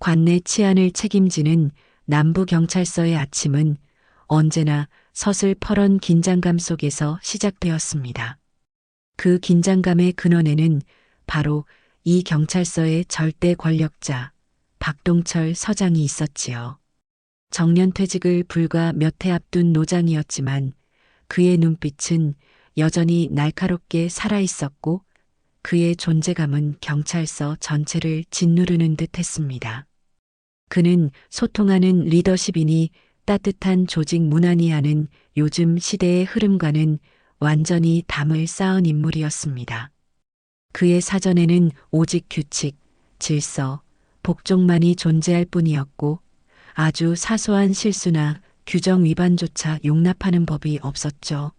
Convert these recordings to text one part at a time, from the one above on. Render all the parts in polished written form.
관내 치안을 책임지는 남부경찰서의 아침은 언제나 서슬퍼런 긴장감 속에서 시작되었습니다. 그 긴장감의 근원에는 바로 이 경찰서의 절대 권력자 박동철 서장이 있었지요. 정년퇴직을 불과 몇 해 앞둔 노장이었지만 그의 눈빛은 여전히 날카롭게 살아있었고 그의 존재감은 경찰서 전체를 짓누르는 듯 했습니다. 그는 소통하는 리더십이니 따뜻한 조직 문화니 하는 요즘 시대의 흐름과는 완전히 담을 쌓은 인물이었습니다. 그의 사전에는 오직 규칙, 질서, 복종만이 존재할 뿐이었고 아주 사소한 실수나 규정 위반조차 용납하는 법이 없었죠.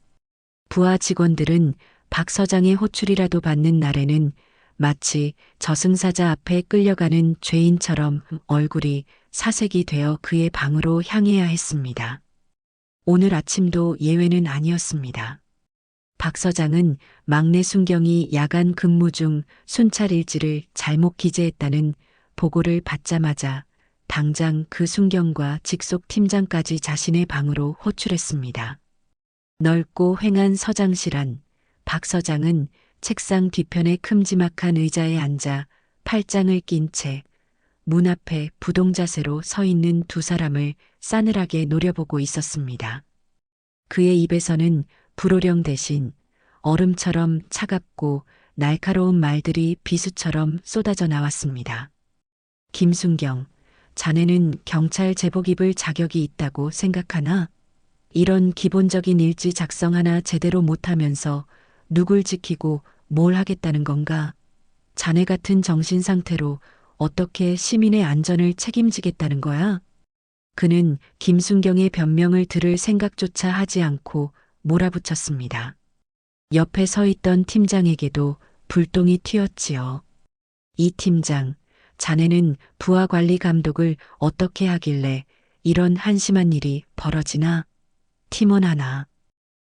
부하 직원들은 박 서장의 호출이라도 받는 날에는 마치 저승사자 앞에 끌려가는 죄인처럼 얼굴이 사색이 되어 그의 방으로 향해야 했습니다. 오늘 아침도 예외는 아니었습니다. 박 서장은 막내 순경이 야간 근무 중 순찰일지를 잘못 기재했다는 보고를 받자마자 당장 그 순경과 직속 팀장까지 자신의 방으로 호출했습니다. 넓고 휑한 서장실 안, 박 서장은 책상 뒤편의 큼지막한 의자에 앉아 팔짱을 낀 채 문 앞에 부동자세로 서 있는 두 사람을 싸늘하게 노려보고 있었습니다. 그의 입에서는 불호령 대신 얼음처럼 차갑고 날카로운 말들이 비수처럼 쏟아져 나왔습니다. 김순경, 자네는 경찰 제복 입을 자격이 있다고 생각하나? 이런 기본적인 일지 작성 하나 제대로 못하면서 누굴 지키고 뭘 하겠다는 건가? 자네 같은 정신 상태로 어떻게 시민의 안전을 책임지겠다는 거야? 그는 김순경의 변명을 들을 생각조차 하지 않고 몰아붙였습니다. 옆에 서 있던 팀장에게도 불똥이 튀었지요. 이 팀장, 자네는 부하 관리 감독을 어떻게 하길래 이런 한심한 일이 벌어지나? 팀원 하나,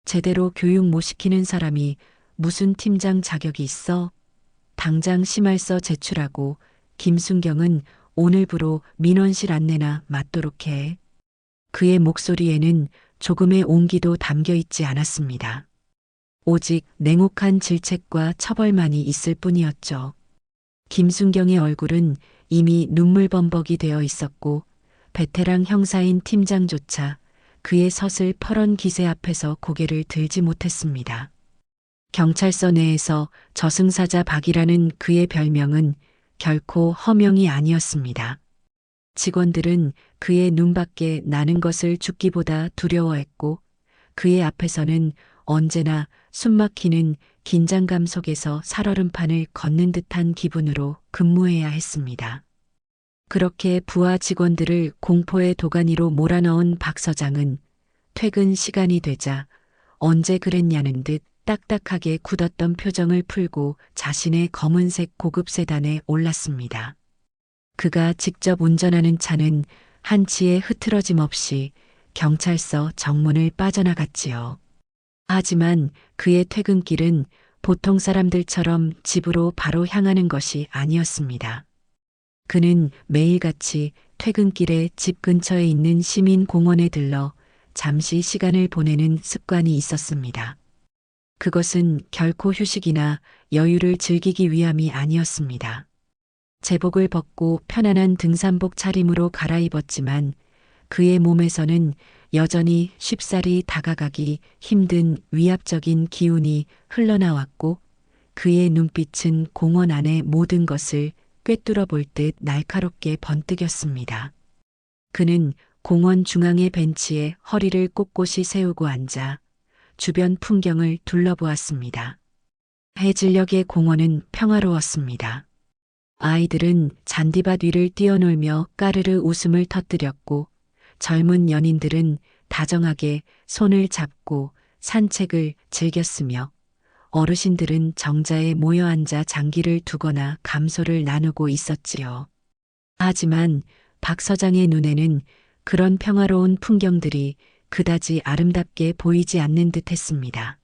제대로 교육 못 시키는 사람이 무슨 팀장 자격이 있어? 당장 심할서 제출하고 김순경은 오늘부로 민원실 안내나 맡도록 해. 그의 목소리에는 조금의 온기도 담겨 있지 않았습니다. 오직 냉혹한 질책과 처벌만이 있을 뿐이었죠. 김순경의 얼굴은 이미 눈물범벅이 되어 있었고 베테랑 형사인 팀장조차 그의 서슬퍼런 기세 앞에서 고개를 들지 못했습니다. 경찰서 내에서 저승사자 박이라는 그의 별명은 결코 허명이 아니었습니다. 직원들은 그의 눈밖에 나는 것을 죽기보다 두려워했고 그의 앞에서는 언제나 숨막히는 긴장감 속에서 살얼음판을 걷는 듯한 기분으로 근무해야 했습니다. 그렇게 부하 직원들을 공포의 도가니로 몰아넣은 박 서장은 퇴근 시간이 되자 언제 그랬냐는 듯 딱딱하게 굳었던 표정을 풀고 자신의 검은색 고급 세단에 올랐습니다. 그가 직접 운전하는 차는 한치의 흐트러짐 없이 경찰서 정문을 빠져나갔지요. 하지만 그의 퇴근길은 보통 사람들처럼 집으로 바로 향하는 것이 아니었습니다. 그는 매일같이 퇴근길에 집 근처에 있는 시민공원에 들러 잠시 시간을 보내는 습관이 있었습니다. 그것은 결코 휴식이나 여유를 즐기기 위함이 아니었습니다. 제복을 벗고 편안한 등산복 차림으로 갈아입었지만 그의 몸에서는 여전히 쉽사리 다가가기 힘든 위압적인 기운이 흘러나왔고 그의 눈빛은 공원 안의 모든 것을 꿰뚫어 볼 듯 날카롭게 번뜩였습니다. 그는 공원 중앙의 벤치에 허리를 꼿꼿이 세우고 앉아 주변 풍경을 둘러보았습니다. 해질녘의 공원은 평화로웠습니다. 아이들은 잔디밭 위를 뛰어놀며 까르르 웃음을 터뜨렸고 젊은 연인들은 다정하게 손을 잡고 산책을 즐겼으며 어르신들은 정자에 모여 앉아 장기를 두거나 감소를 나누고 있었지요. 하지만 박 서장의 눈에는 그런 평화로운 풍경들이 그다지 아름답게 보이지 않는 듯 했습니다.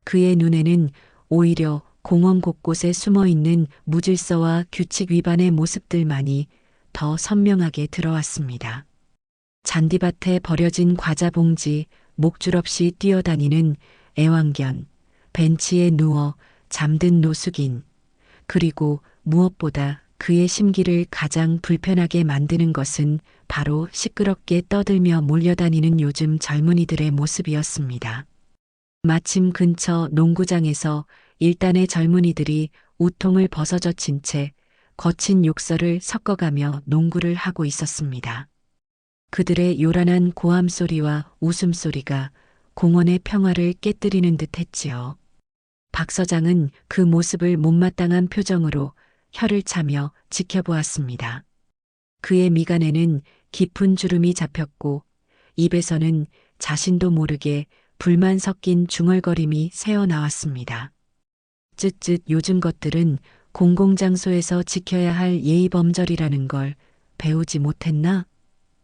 그의 눈에는 오히려 공원 곳곳에 숨어 있는 무질서와 규칙 위반의 모습들만이 더 선명하게 들어왔습니다. 잔디밭에 버려진 과자 봉지, 목줄 없이 뛰어다니는 애완견, 벤치에 누워 잠든 노숙인, 그리고 무엇보다 그의 심기를 가장 불편하게 만드는 것은 바로 시끄럽게 떠들며 몰려다니는 요즘 젊은이들의 모습이었습니다. 마침 근처 농구장에서 일단의 젊은이들이 우통을 벗어젖힌 채 거친 욕설을 섞어가며 농구를 하고 있었습니다. 그들의 요란한 고함 소리와 웃음소리가 공원의 평화를 깨뜨리는 듯 했지요. 박 서장은 그 모습을 못마땅한 표정으로 혀를 차며 지켜보았습니다. 그의 미간에는 깊은 주름이 잡혔고 입에서는 자신도 모르게 불만 섞인 중얼거림이 새어나왔습니다. 쯧쯧 요즘 것들은 공공장소에서 지켜야 할 예의범절이라는 걸 배우지 못했나?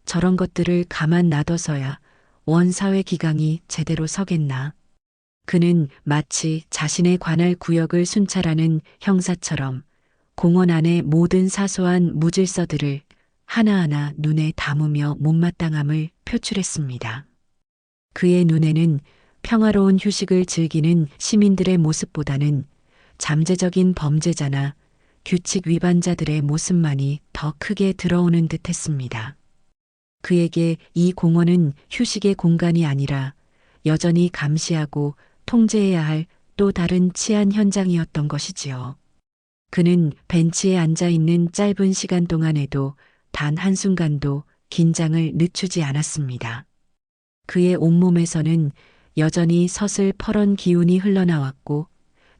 저런 것들을 가만 놔둬서야 원사회 기강이 제대로 서겠나? 그는 마치 자신의 관할 구역을 순찰하는 형사처럼 공원 안의 모든 사소한 무질서들을 하나하나 눈에 담으며 못마땅함을 표출했습니다. 그의 눈에는 평화로운 휴식을 즐기는 시민들의 모습보다는 잠재적인 범죄자나 규칙 위반자들의 모습만이 더 크게 들어오는 듯 했습니다. 그에게 이 공원은 휴식의 공간이 아니라 여전히 감시하고 통제해야 할 또 다른 치안 현장이었던 것이지요. 그는 벤치에 앉아 있는 짧은 시간 동안에도 단 한순간도 긴장을 늦추지 않았습니다. 그의 온몸에서는 여전히 서슬퍼런 기운이 흘러나왔고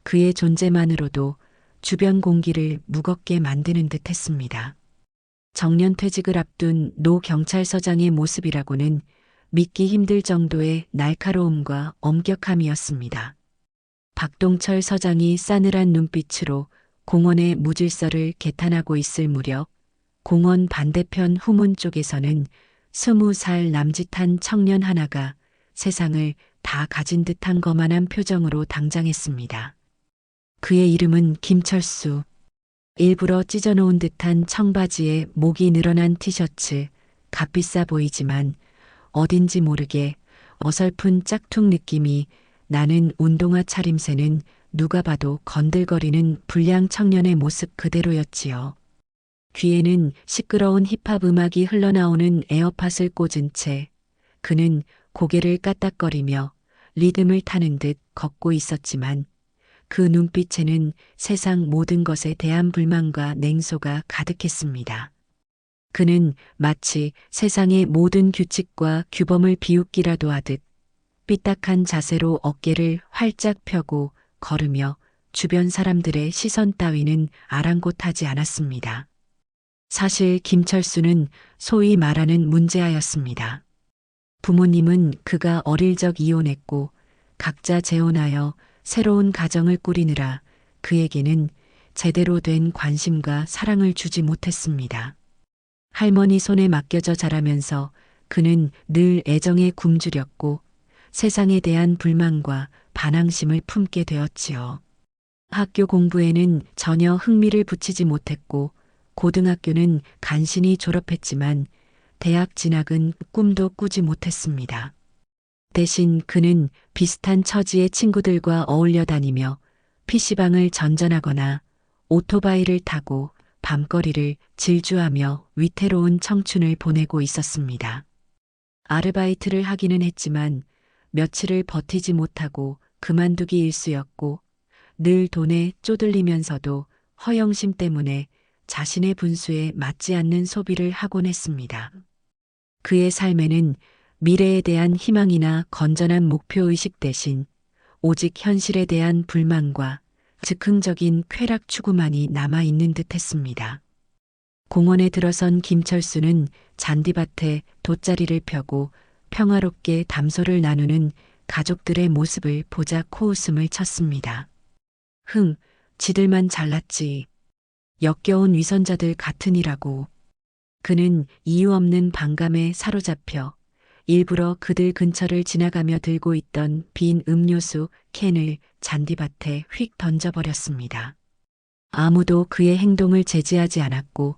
그의 존재만으로도 주변 공기를 무겁게 만드는 듯 했습니다. 정년퇴직을 앞둔 노 경찰서장의 모습이라고는 믿기 힘들 정도의 날카로움과 엄격함이었습니다. 박동철 서장이 싸늘한 눈빛으로 공원의 무질서를 개탄하고 있을 무렵 공원 반대편 후문 쪽에서는 20살 남짓한 청년 하나가 세상을 다 가진 듯한 거만한 표정으로 당장했습니다. 그의 이름은 김철수. 일부러 찢어놓은 듯한 청바지에 목이 늘어난 티셔츠, 값비싸 보이지만 어딘지 모르게 어설픈 짝퉁 느낌이 나는 운동화 차림새는 누가 봐도 건들거리는 불량 청년의 모습 그대로였지요. 귀에는 시끄러운 힙합 음악이 흘러나오는 에어팟을 꽂은 채 그는 고개를 까딱거리며 리듬을 타는 듯 걷고 있었지만 그 눈빛에는 세상 모든 것에 대한 불만과 냉소가 가득했습니다. 그는 마치 세상의 모든 규칙과 규범을 비웃기라도 하듯 삐딱한 자세로 어깨를 활짝 펴고 걸으며 주변 사람들의 시선 따위는 아랑곳하지 않았습니다. 사실 김철수는 소위 말하는 문제아였습니다. 부모님은 그가 어릴 적 이혼했고 각자 재혼하여 새로운 가정을 꾸리느라 그에게는 제대로 된 관심과 사랑을 주지 못했습니다. 할머니 손에 맡겨져 자라면서 그는 늘 애정에 굶주렸고 세상에 대한 불만과 반항심을 품게 되었지요. 학교 공부에는 전혀 흥미를 붙이지 못했고 고등학교는 간신히 졸업했지만 대학 진학은 꿈도 꾸지 못했습니다. 대신 그는 비슷한 처지의 친구들과 어울려 다니며 PC방을 전전하거나 오토바이를 타고 밤거리를 질주하며 위태로운 청춘을 보내고 있었습니다. 아르바이트를 하기는 했지만 며칠을 버티지 못하고 그만두기 일쑤였고 늘 돈에 쪼들리면서도 허영심 때문에 자신의 분수에 맞지 않는 소비를 하곤 했습니다. 그의 삶에는 미래에 대한 희망이나 건전한 목표의식 대신 오직 현실에 대한 불만과 즉흥적인 쾌락 추구만이 남아있는 듯 했습니다. 공원에 들어선 김철수는 잔디밭에 돗자리를 펴고 평화롭게 담소를 나누는 가족들의 모습을 보자 코웃음을 쳤습니다. 지들만 잘났지. 역겨운 위선자들 같으니라고. 그는 이유 없는 반감에 사로잡혀 일부러 그들 근처를 지나가며 들고 있던 빈 음료수 캔을 잔디밭에 휙 던져버렸습니다. 아무도 그의 행동을 제지하지 않았고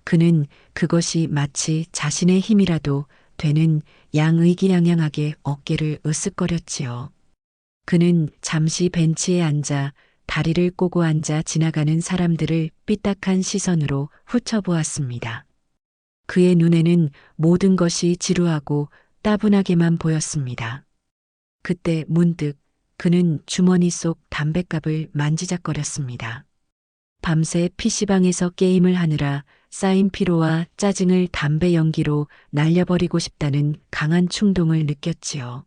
그는 그것이 마치 자신의 힘이라도 되는 양 의기양양하게 어깨를 으쓱거렸지요. 그는 잠시 벤치에 앉아 다리를 꼬고 앉아 지나가는 사람들을 삐딱한 시선으로 훑어보았습니다. 그의 눈에는 모든 것이 지루하고 따분하게만 보였습니다. 그때 문득 그는 주머니 속 담뱃갑을 만지작거렸습니다. 밤새 PC방에서 게임을 하느라 쌓인 피로와 짜증을 담배 연기로 날려버리고 싶다는 강한 충동을 느꼈지요.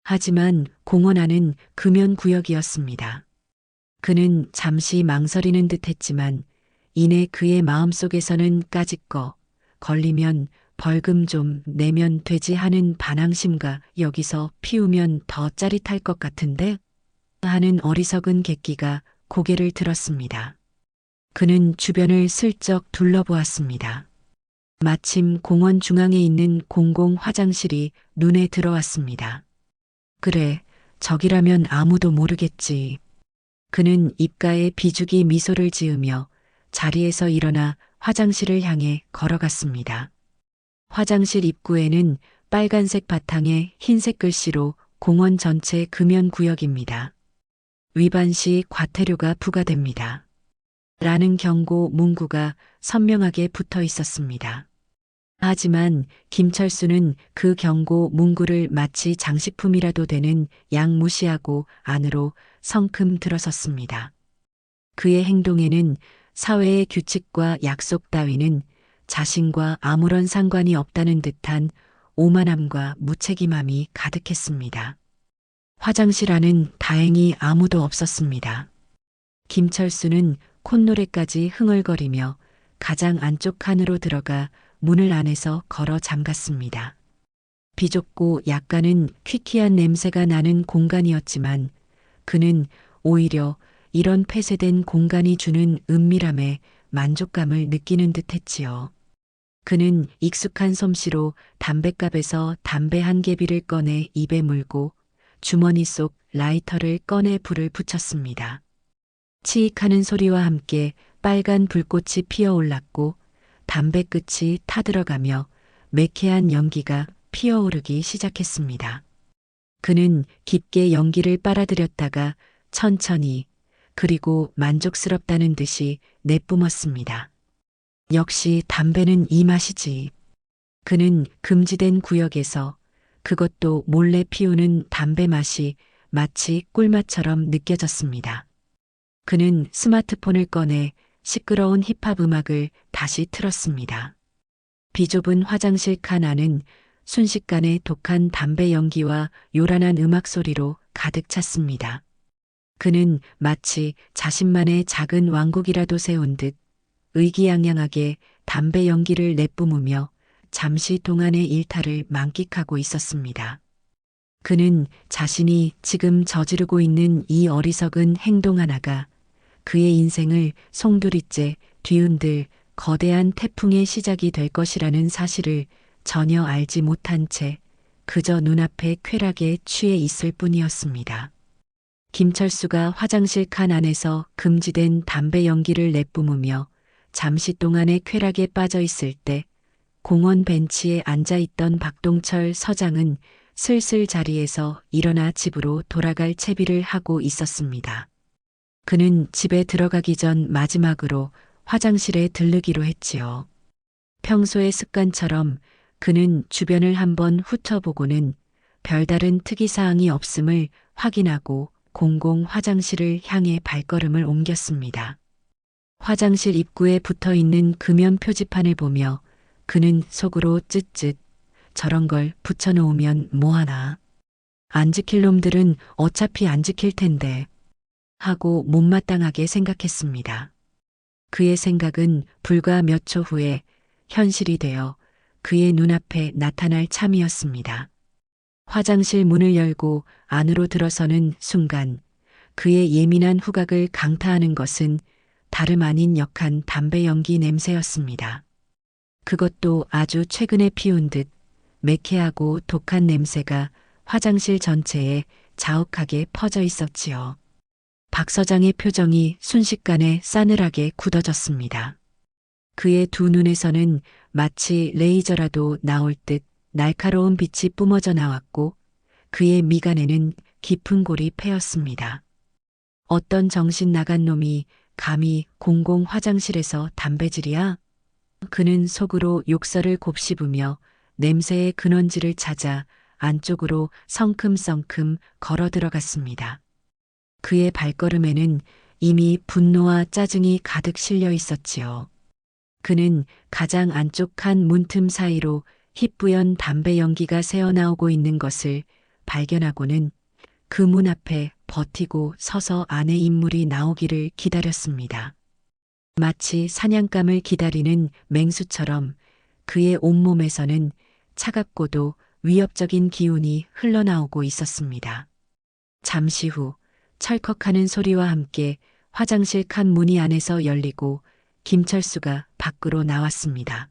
하지만 공원 안은 금연구역이었습니다. 그는 잠시 망설이는 듯 했지만 이내 그의 마음속에서는 까짓거 걸리면 벌금 좀 내면 되지 하는 반항심과 여기서 피우면 더 짜릿할 것 같은데 하는 어리석은 객기가 고개를 들었습니다. 그는 주변을 슬쩍 둘러보았습니다. 마침 공원 중앙에 있는 공공 화장실이 눈에 들어왔습니다. 그래, 저기라면 아무도 모르겠지. 그는 입가에 비죽이 미소를 지으며 자리에서 일어나 화장실을 향해 걸어갔습니다. 화장실 입구에는 빨간색 바탕에 흰색 글씨로 공원 전체 금연구역입니다. 위반 시 과태료가 부과됩니다. 라는 경고 문구가 선명하게 붙어 있었습니다. 하지만 김철수는 그 경고 문구를 마치 장식품이라도 되는 양 무시하고 안으로 성큼 들어섰습니다. 그의 행동에는 사회의 규칙과 약속 따위는 자신과 아무런 상관이 없다는 듯한 오만함과 무책임함이 가득했습니다. 화장실 안은 다행히 아무도 없었습니다. 김철수는 콧노래까지 흥얼거리며 가장 안쪽 칸으로 들어가 문을 안에서 걸어 잠갔습니다. 비좁고 약간은 퀴퀴한 냄새가 나는 공간이었지만 그는 오히려 이런 폐쇄된 공간이 주는 은밀함에 만족감을 느끼는 듯 했지요. 그는 익숙한 솜씨로 담뱃갑에서 담배 한 개비를 꺼내 입에 물고 주머니 속 라이터를 꺼내 불을 붙였습니다. 치익하는 소리와 함께 빨간 불꽃이 피어올랐고 담배 끝이 타들어가며 매캐한 연기가 피어오르기 시작했습니다. 그는 깊게 연기를 빨아들였다가 천천히 그리고 만족스럽다는 듯이 내뿜었습니다. 역시 담배는 이 맛이지. 그는 금지된 구역에서 그것도 몰래 피우는 담배 맛이 마치 꿀맛처럼 느껴졌습니다. 그는 스마트폰을 꺼내 시끄러운 힙합 음악을 다시 틀었습니다. 비좁은 화장실 칸 안은 순식간에 독한 담배 연기와 요란한 음악 소리로 가득 찼습니다. 그는 마치 자신만의 작은 왕국이라도 세운 듯 의기양양하게 담배 연기를 내뿜으며 잠시 동안의 일탈을 만끽하고 있었습니다. 그는 자신이 지금 저지르고 있는 이 어리석은 행동 하나가 그의 인생을 송두리째 뒤흔들 거대한 태풍의 시작이 될 것이라는 사실을 전혀 알지 못한 채 그저 눈앞의 쾌락에 취해 있을 뿐이었습니다. 김철수가 화장실 칸 안에서 금지된 담배 연기를 내뿜으며 잠시 동안의 쾌락에 빠져 있을 때 공원 벤치에 앉아있던 박동철 서장은 슬슬 자리에서 일어나 집으로 돌아갈 채비를 하고 있었습니다. 그는 집에 들어가기 전 마지막으로 화장실에 들르기로 했지요. 평소의 습관처럼 그는 주변을 한번 훑어보고는 별다른 특이사항이 없음을 확인하고 공공 화장실을 향해 발걸음을 옮겼습니다. 화장실 입구에 붙어 있는 금연 표지판을 보며 그는 속으로 쯧쯧 저런 걸 붙여놓으면 뭐하나. 안 지킬 놈들은 어차피 안 지킬 텐데 하고 못마땅하게 생각했습니다. 그의 생각은 불과 몇 초 후에 현실이 되어 그의 눈앞에 나타날 참이었습니다. 화장실 문을 열고 안으로 들어서는 순간 그의 예민한 후각을 강타하는 것은 다름 아닌 역한 담배 연기 냄새였습니다. 그것도 아주 최근에 피운 듯 매캐하고 독한 냄새가 화장실 전체에 자욱하게 퍼져 있었지요. 박 서장의 표정이 순식간에 싸늘하게 굳어졌습니다. 그의 두 눈에서는 마치 레이저라도 나올 듯 날카로운 빛이 뿜어져 나왔고 그의 미간에는 깊은 골이 패였습니다. 어떤 정신 나간 놈이 감히 공공 화장실에서 담배질이야? 그는 속으로 욕설을 곱씹으며 냄새의 근원지를 찾아 안쪽으로 성큼성큼 걸어 들어갔습니다. 그의 발걸음에는 이미 분노와 짜증이 가득 실려 있었지요. 그는 가장 안쪽 칸 문틈 사이로 희뿌연 담배 연기가 새어나오고 있는 것을 발견하고는 그 문 앞에 버티고 서서 안에 인물이 나오기를 기다렸습니다. 마치 사냥감을 기다리는 맹수처럼 그의 온몸에서는 차갑고도 위협적인 기운이 흘러나오고 있었습니다. 잠시 후 철컥하는 소리와 함께 화장실 칸 문이 안에서 열리고 김철수가 밖으로 나왔습니다.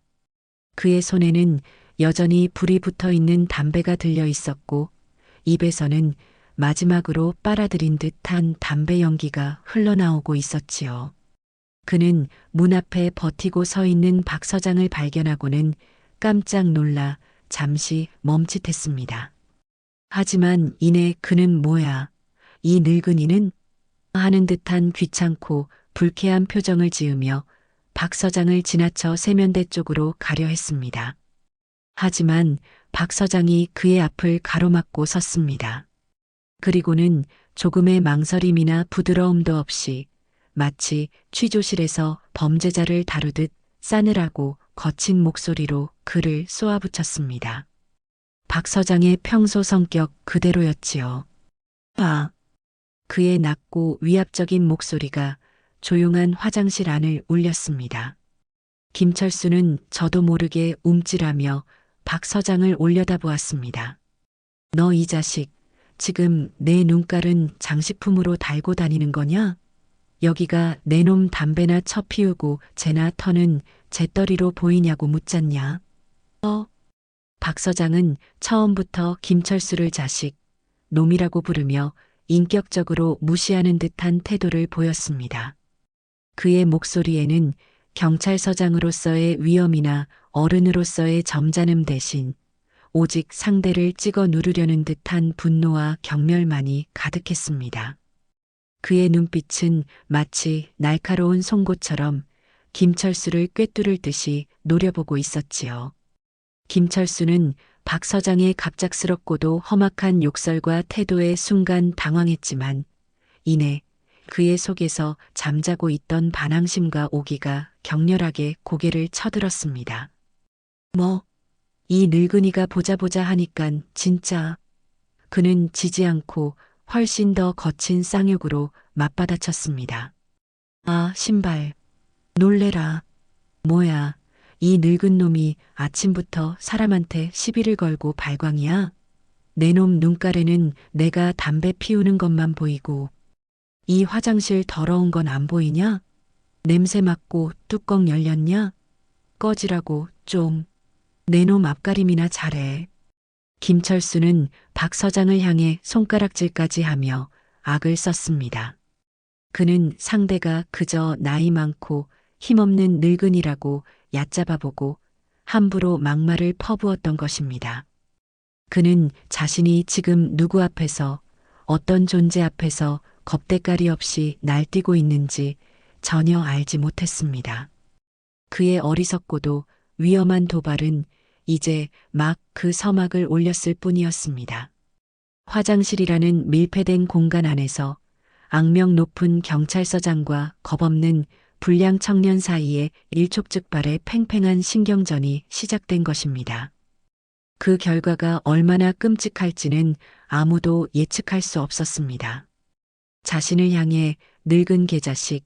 그의 손에는 여전히 불이 붙어 있는 담배가 들려 있었고 입에서는 마지막으로 빨아들인 듯한 담배 연기가 흘러나오고 있었지요. 그는 문 앞에 버티고 서 있는 박 서장을 발견하고는 깜짝 놀라 잠시 멈칫했습니다. 하지만 이내 그는 뭐야, 이 늙은이는? 하는 듯한 귀찮고 불쾌한 표정을 지으며 박 서장을 지나쳐 세면대 쪽으로 가려 했습니다. 하지만 박 서장이 그의 앞을 가로막고 섰습니다. 그리고는 조금의 망설임이나 부드러움도 없이 마치 취조실에서 범죄자를 다루듯 싸늘하고 거친 목소리로 그를 쏘아붙였습니다. 박 서장의 평소 성격 그대로였지요. 그의 낮고 위압적인 목소리가 조용한 화장실 안을 울렸습니다. 김철수는 저도 모르게 움찔하며 박 서장을 올려다보았습니다. 너 이 자식, 지금 내 눈깔은 장식품으로 달고 다니는 거냐? 여기가 내 놈 담배나 쳐 피우고 재나 터는 재떨이로 보이냐고 묻잖냐? 박 서장은 처음부터 김철수를 자식, 놈이라고 부르며 인격적으로 무시하는 듯한 태도를 보였습니다. 그의 목소리에는 경찰서장으로서의 위엄이나 어른으로서의 점잖음 대신 오직 상대를 찍어 누르려는 듯한 분노와 경멸만이 가득했습니다. 그의 눈빛은 마치 날카로운 송곳처럼 김철수를 꿰뚫을 듯이 노려보고 있었지요. 김철수는 박 서장의 갑작스럽고도 험악한 욕설과 태도에 순간 당황했지만 이내 그의 속에서 잠자고 있던 반항심과 오기가 격렬하게 고개를 쳐들었습니다. 이 늙은이가 보자 하니깐 진짜. 그는 지지 않고 훨씬 더 거친 쌍욕으로 맞받아쳤습니다. 아, 신발. 놀래라. 뭐야, 이 늙은 놈이 아침부터 사람한테 시비를 걸고 발광이야? 내 놈 눈깔에는 내가 담배 피우는 것만 보이고 이 화장실 더러운 건 안 보이냐? 냄새 맡고 뚜껑 열렸냐? 꺼지라고 좀. 내 놈 앞가림이나 잘해. 김철수는 박 서장을 향해 손가락질까지 하며 악을 썼습니다. 그는 상대가 그저 나이 많고 힘없는 늙은이라고 얕잡아보고 함부로 막말을 퍼부었던 것입니다. 그는 자신이 지금 누구 앞에서 어떤 존재 앞에서 겁대가리 없이 날뛰고 있는지 전혀 알지 못했습니다. 그의 어리석고도 위험한 도발은 이제 막 그 서막을 올렸을 뿐이었습니다. 화장실이라는 밀폐된 공간 안에서 악명 높은 경찰서장과 겁없는 불량 청년 사이에 일촉즉발의 팽팽한 신경전이 시작된 것입니다. 그 결과가 얼마나 끔찍할지는 아무도 예측할 수 없었습니다. 자신을 향해 늙은 개자식,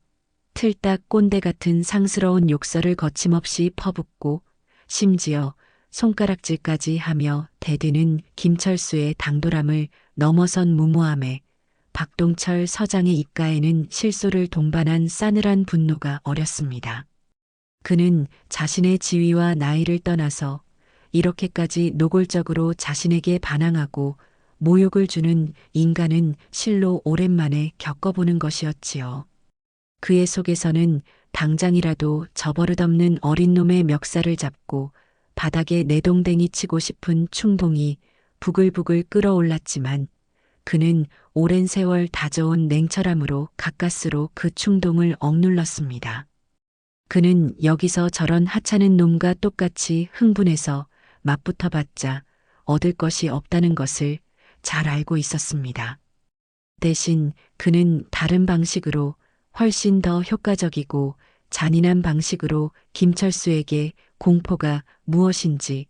틀딱 꼰대 같은 상스러운 욕설을 거침없이 퍼붓고 심지어 손가락질까지 하며 대드는 김철수의 당돌함을 넘어선 무모함에 박동철 서장의 입가에는 실소를 동반한 싸늘한 분노가 어렸습니다. 그는 자신의 지위와 나이를 떠나서 이렇게까지 노골적으로 자신에게 반항하고 모욕을 주는 인간은 실로 오랜만에 겪어보는 것이었지요. 그의 속에서는 당장이라도 저 버릇없는 어린 놈의 멱살을 잡고 바닥에 내동댕이 치고 싶은 충동이 부글부글 끓어올랐지만 그는 오랜 세월 다져온 냉철함으로 가까스로 그 충동을 억눌렀습니다. 그는 여기서 저런 하찮은 놈과 똑같이 흥분해서 맞붙어봤자 얻을 것이 없다는 것을 잘 알고 있었습니다. 대신 그는 다른 방식으로 훨씬 더 효과적이고 잔인한 방식으로 김철수에게 공포가 무엇인지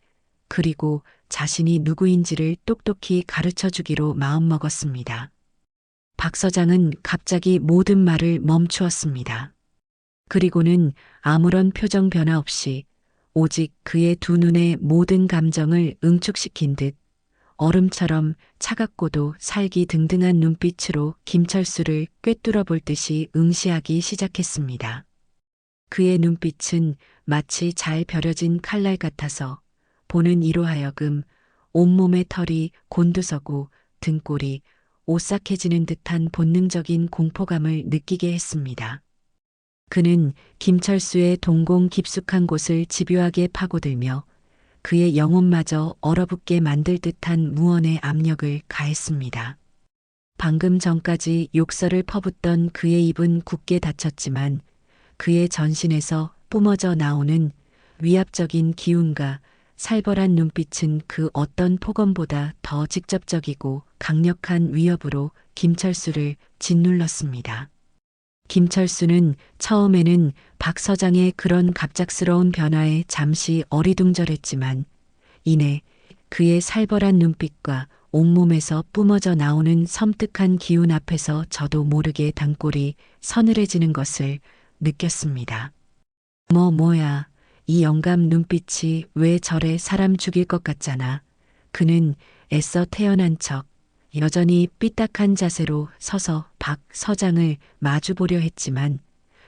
그리고 자신이 누구인지를 똑똑히 가르쳐 주기로 마음먹었습니다. 박 서장은 갑자기 모든 말을 멈추었습니다. 그리고는 아무런 표정 변화 없이 오직 그의 두 눈에 모든 감정을 응축시킨 듯 얼음처럼 차갑고도 살기 등등한 눈빛으로 김철수를 꿰뚫어 볼 듯이 응시하기 시작했습니다. 그의 눈빛은 마치 잘 벼려진 칼날 같아서 보는 이로 하여금 온몸의 털이 곤두서고 등골이 오싹해지는 듯한 본능적인 공포감을 느끼게 했습니다. 그는 김철수의 동공 깊숙한 곳을 집요하게 파고들며 그의 영혼마저 얼어붙게 만들 듯한 무언의 압력을 가했습니다. 방금 전까지 욕설을 퍼붓던 그의 입은 굳게 닫혔지만 그의 전신에서 뿜어져 나오는 위압적인 기운과 살벌한 눈빛은 그 어떤 폭언보다 더 직접적이고 강력한 위협으로 김철수를 짓눌렀습니다. 김철수는 처음에는 박 서장의 그런 갑작스러운 변화에 잠시 어리둥절했지만 이내 그의 살벌한 눈빛과 온몸에서 뿜어져 나오는 섬뜩한 기운 앞에서 저도 모르게 단골이 서늘해지는 것을 느꼈습니다. 뭐야, 이 영감 눈빛이 왜 저래 사람 죽일 것 같잖아. 그는 애써 태어난 척 여전히 삐딱한 자세로 서서 박 서장을 마주보려 했지만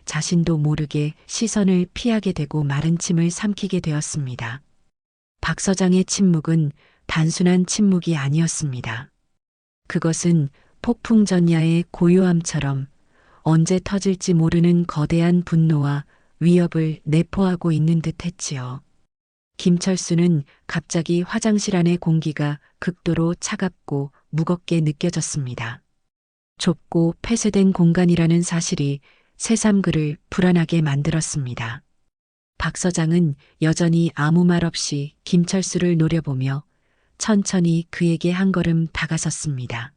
자신도 모르게 시선을 피하게 되고 마른 침을 삼키게 되었습니다. 박 서장의 침묵은 단순한 침묵이 아니었습니다. 그것은 폭풍전야의 고요함처럼 언제 터질지 모르는 거대한 분노와 위협을 내포하고 있는 듯 했지요. 김철수는 갑자기 화장실 안의 공기가 극도로 차갑고 무겁게 느껴졌습니다. 좁고 폐쇄된 공간이라는 사실이 새삼 그를 불안하게 만들었습니다. 박 서장은 여전히 아무 말 없이 김철수를 노려보며 천천히 그에게 한 걸음 다가섰습니다.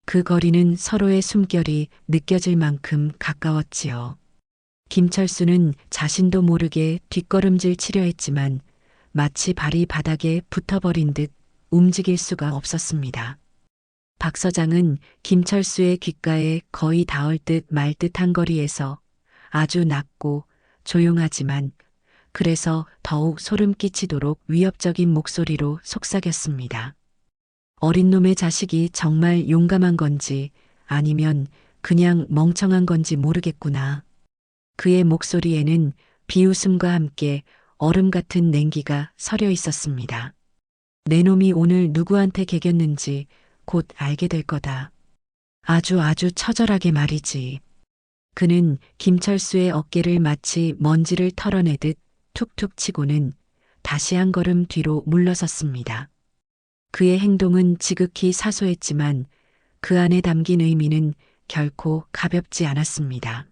그 거리는 서로의 숨결이 느껴질 만큼 가까웠지요. 김철수는 자신도 모르게 뒷걸음질 치려 했지만 마치 발이 바닥에 붙어버린 듯 움직일 수가 없었습니다. 박 서장은 김철수의 귓가에 거의 닿을 듯 말 듯한 거리에서 아주 낮고 조용하지만 그래서 더욱 소름 끼치도록 위협적인 목소리로 속삭였습니다. 어린 놈의 자식이 정말 용감한 건지 아니면 그냥 멍청한 건지 모르겠구나. 그의 목소리에는 비웃음과 함께 얼음 같은 냉기가 서려 있었습니다. 내 놈이 오늘 누구한테 개겼는지 곧 알게 될 거다. 아주 처절하게 말이지. 그는 김철수의 어깨를 마치 먼지를 털어내듯 툭툭 치고는 다시 한 걸음 뒤로 물러섰습니다. 그의 행동은 지극히 사소했지만 그 안에 담긴 의미는 결코 가볍지 않았습니다.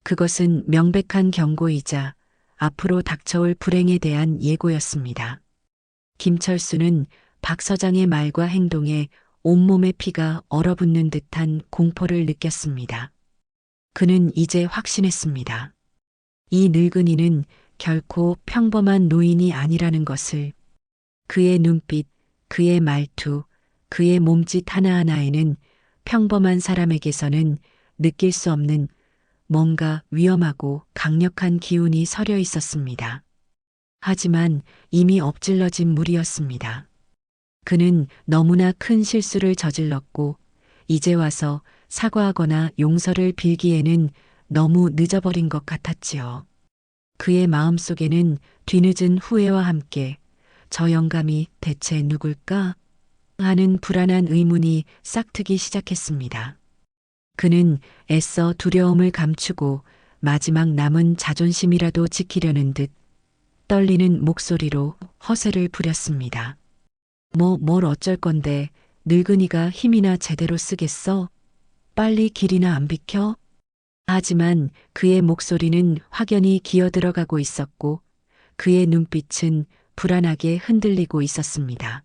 그것은 명백한 경고이자 앞으로 닥쳐올 불행에 대한 예고였습니다. 김철수는 박 서장의 말과 행동에 온몸의 피가 얼어붙는 듯한 공포를 느꼈습니다. 그는 이제 확신했습니다. 이 늙은이는 결코 평범한 노인이 아니라는 것을. 그의 눈빛, 그의 말투, 그의 몸짓 하나하나에는 평범한 사람에게서는 느낄 수 없는 뭔가 위험하고 강력한 기운이 서려 있었습니다. 하지만 이미 엎질러진 물이었습니다. 그는 너무나 큰 실수를 저질렀고 이제 와서 사과하거나 용서를 빌기에는 너무 늦어버린 것 같았지요. 그의 마음속에는 뒤늦은 후회와 함께 저 영감이 대체 누굴까 하는 불안한 의문이 싹트기 시작했습니다. 그는 애써 두려움을 감추고 마지막 남은 자존심이라도 지키려는 듯 떨리는 목소리로 허세를 부렸습니다. 뭘 어쩔 건데 늙은이가 힘이나 제대로 쓰겠어? 빨리 길이나 안 비켜? 하지만 그의 목소리는 확연히 기어들어가고 있었고 그의 눈빛은 불안하게 흔들리고 있었습니다.